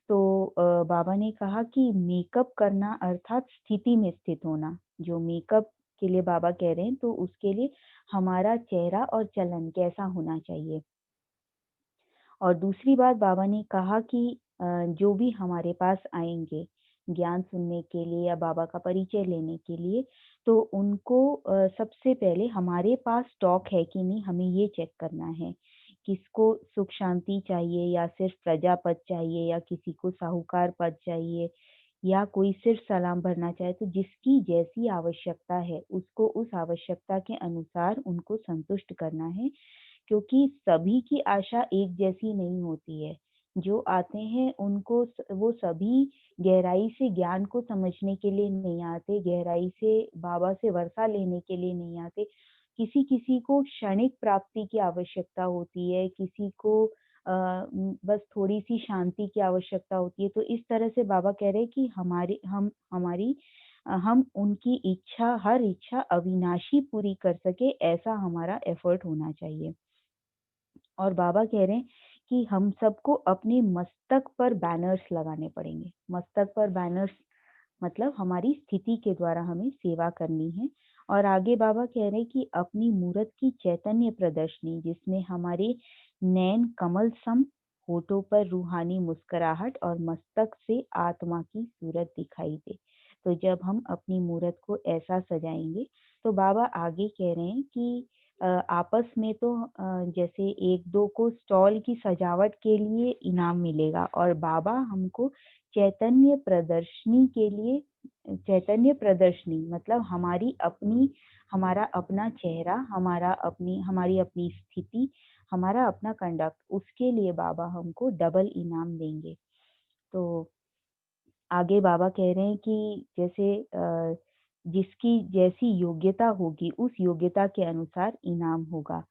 तो बाबा ने कहा कि मेकअप करना अर्थात स्थिति में स्थित होना। जो मेकअप के लिए बाबा कह रहे हैं तो उसके लिए हमारा चेहरा और चलन कैसा होना चाहिए। और दूसरी बात बाबा ने कहा कि जो भी हमारे पास आएंगे ज्ञान सुनने के लिए या बाबा का परिचय लेने के लिए, तो उनको सबसे पहले हमारे पास स्टॉक है कि नहीं हमें ये चेक करना है। किसको सुख शांति चाहिए या सिर्फ प्रजा पद चाहिए या किसी को साहूकार पद चाहिए या कोई सिर्फ सलाम भरना चाहे, तो जिसकी जैसी आवश्यकता है उसको उस आवश्यकता के अनुसार उनको संतुष्ट करना है, क्योंकि सभी की आशा एक जैसी नहीं होती है। जो आते हैं उनको वो सभी गहराई से ज्ञान को समझने के लिए नहीं आते, गहराई से बाबा से वर्षा लेने के लिए नहीं आते। किसी किसी को क्षणिक प्राप्ति की आवश्यकता होती है, किसी को बस थोड़ी सी शांति की आवश्यकता होती है। तो इस तरह से बाबा कह रहे हैं कि हम उनकी इच्छा, हर इच्छा अविनाशी पूरी कर सके, ऐसा हमारा एफर्ट होना चाहिए। और बाबा कह रहे हैं कि हम सबको अपने मस्तक पर बैनर्स लगाने पड़ेंगे। मस्तक पर बैनर्स मतलब हमारी स्थिति के द्वारा हमें सेवा करनी है। और आगे बाबा कह रहे हैं कि अपनी मूर्त की चैतन्य प्रदर्शनी, जिसमें हमारे नैन कमल सम, होठों पर रूहानी मुस्कुराहट और मस्तक से आत्मा की सूरत दिखाई दे। तो जब हम अपनी मूर्त को ऐसा सजाएंगे, तो बाबा आगे कह रहे हैं कि आपस में तो जैसे एक दो को स्टॉल की सजावट के लिए इनाम मिलेगा और बाबा हमको चैतन्य प्रदर्शनी के लिए, चैतन्य प्रदर्शनी मतलब हमारा अपना चेहरा, हमारी अपनी स्थिति, हमारा अपना कंडक्ट, उसके लिए बाबा हमको डबल इनाम देंगे। तो आगे बाबा कह रहे हैं कि जैसे जिसकी जैसी योग्यता होगी उस योग्यता के अनुसार इनाम होगा।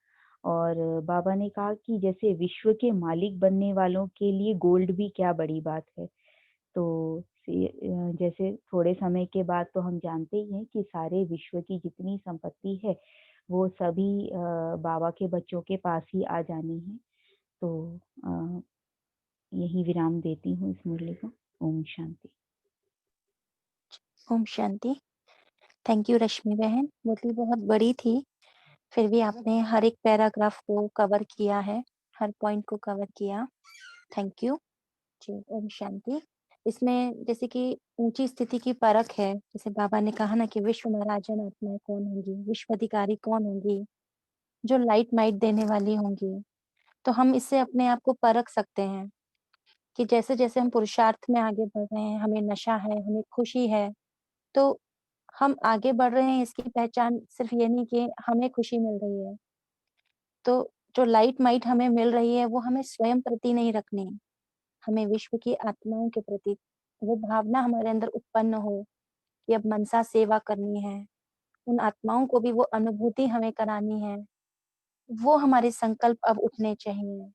और बाबा ने कहा कि जैसे विश्व के मालिक बनने वालों के लिए गोल्ड भी क्या बड़ी बात है। तो जैसे थोड़े समय के बाद तो हम जानते ही हैं कि सारे विश्व की जितनी संपत्ति है वो सभी बाबा के बच्चों के पास ही आ जानी है। तो यही विराम देती हूँ इस मुरली को। ओम शांति। ओम शांति। थैंक यू रश्मि बहन, मुरली बहुत बड़ी थी, फिर भी आपने हर एक पैराग्राफ को कवर किया है, हर पॉइंट को कवर किया। थैंक यू जी। ओम शांति। इसमें जैसे कि ऊंची स्थिति की परख है, जैसे बाबा ने कहा ना कि विश्व महाराजन आत्माएं कौन होंगी, विश्व अधिकारी कौन होंगी, जो लाइट माइट देने वाली होंगी। तो हम इससे अपने आप को परख सकते हैं कि जैसे जैसे हम पुरुषार्थ में आगे बढ़ रहे हैं, हमें नशा है, हमें खुशी है, तो हम आगे बढ़ रहे हैं इसकी पहचान सिर्फ ये नहीं कि हमें खुशी मिल रही है। तो जो लाइट माइट हमें मिल रही है वो हमें स्वयं प्रति नहीं रखनी, हमें विश्व की आत्माओं के प्रति वो भावना हमारे अंदर उत्पन्न हो कि अब मनसा सेवा करनी है, उन आत्माओं को भी वो अनुभूति हमें करानी है, वो हमारे संकल्प अब उठने चाहिए।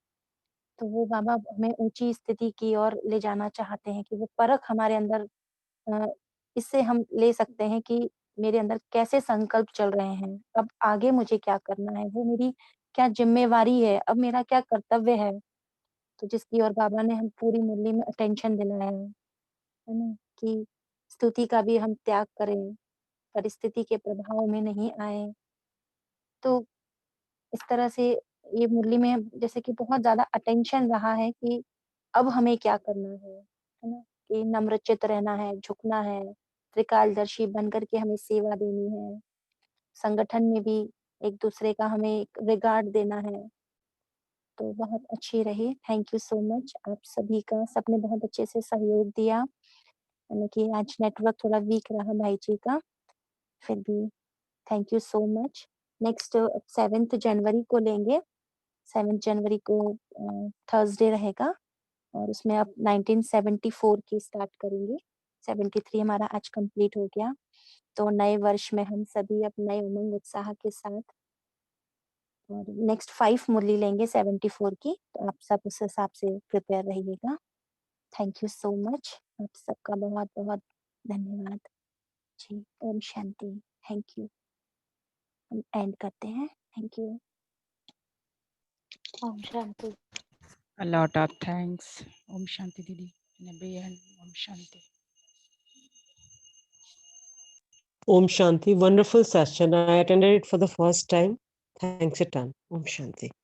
तो वो बाबा हमें ऊँची स्थिति की ओर ले जाना चाहते हैं कि वो परख हमारे अंदर अ, इससे हम ले सकते हैं कि मेरे अंदर कैसे संकल्प चल रहे हैं, अब आगे मुझे क्या करना है, वो मेरी क्या ज़िम्मेवारी है, अब मेरा क्या कर्तव्य है। तो जिसकी ओर बाबा ने हम पूरी मुरली में अटेंशन दिलाया है ना? कि स्तुति का भी हम त्याग करें, परिस्थिति के प्रभाव में नहीं आएँ। तो इस तरह से ये मुरली में जैसे कि बहुत ज़्यादा अटेंशन रहा है कि अब हमें क्या करना है ना? कि नम्रचित्त रहना है, झुकना है, त्रिकालदर्शी बनकर के हमें सेवा देनी है। संगठन में भी एक-दूसरे का हमें एक रिगार्ड देना है। तो बहुत अच्छी रही, थैंक यू सो मच आप सभी का, सबने बहुत अच्छे से सहयोग दिया। यानी कि आज नेटवर्क थोड़ा वीक रहा भाई जी का, फिर भी thank you so much. Next 7th जनवरी को लेंगे, 7 जनवरी को थर्सडे रहेगा और उसमें अब 1974 की स्टार्ट करेंगे। 73 हमारा आज कंप्लीट हो गया, तो नए वर्ष में हम सभी अब नए उमंग उत्साह के साथ और नेक्स्ट 5 मुरली लेंगे 74 की, तो आप सब उस हिसाब से प्रिपेयर रहिएगा। थैंक यू सो मच, आप सबका बहुत-बहुत धन्यवाद। जी, ओम शांति, थैंक यू। हम एंड करते हैं, थैंक यू। ओम शांति। A lot of thanks. Om Shanti Didi. In a way, and Om Shanti. Om Shanti, wonderful session. I attended it for the first time. Thanks a ton. Om Shanti.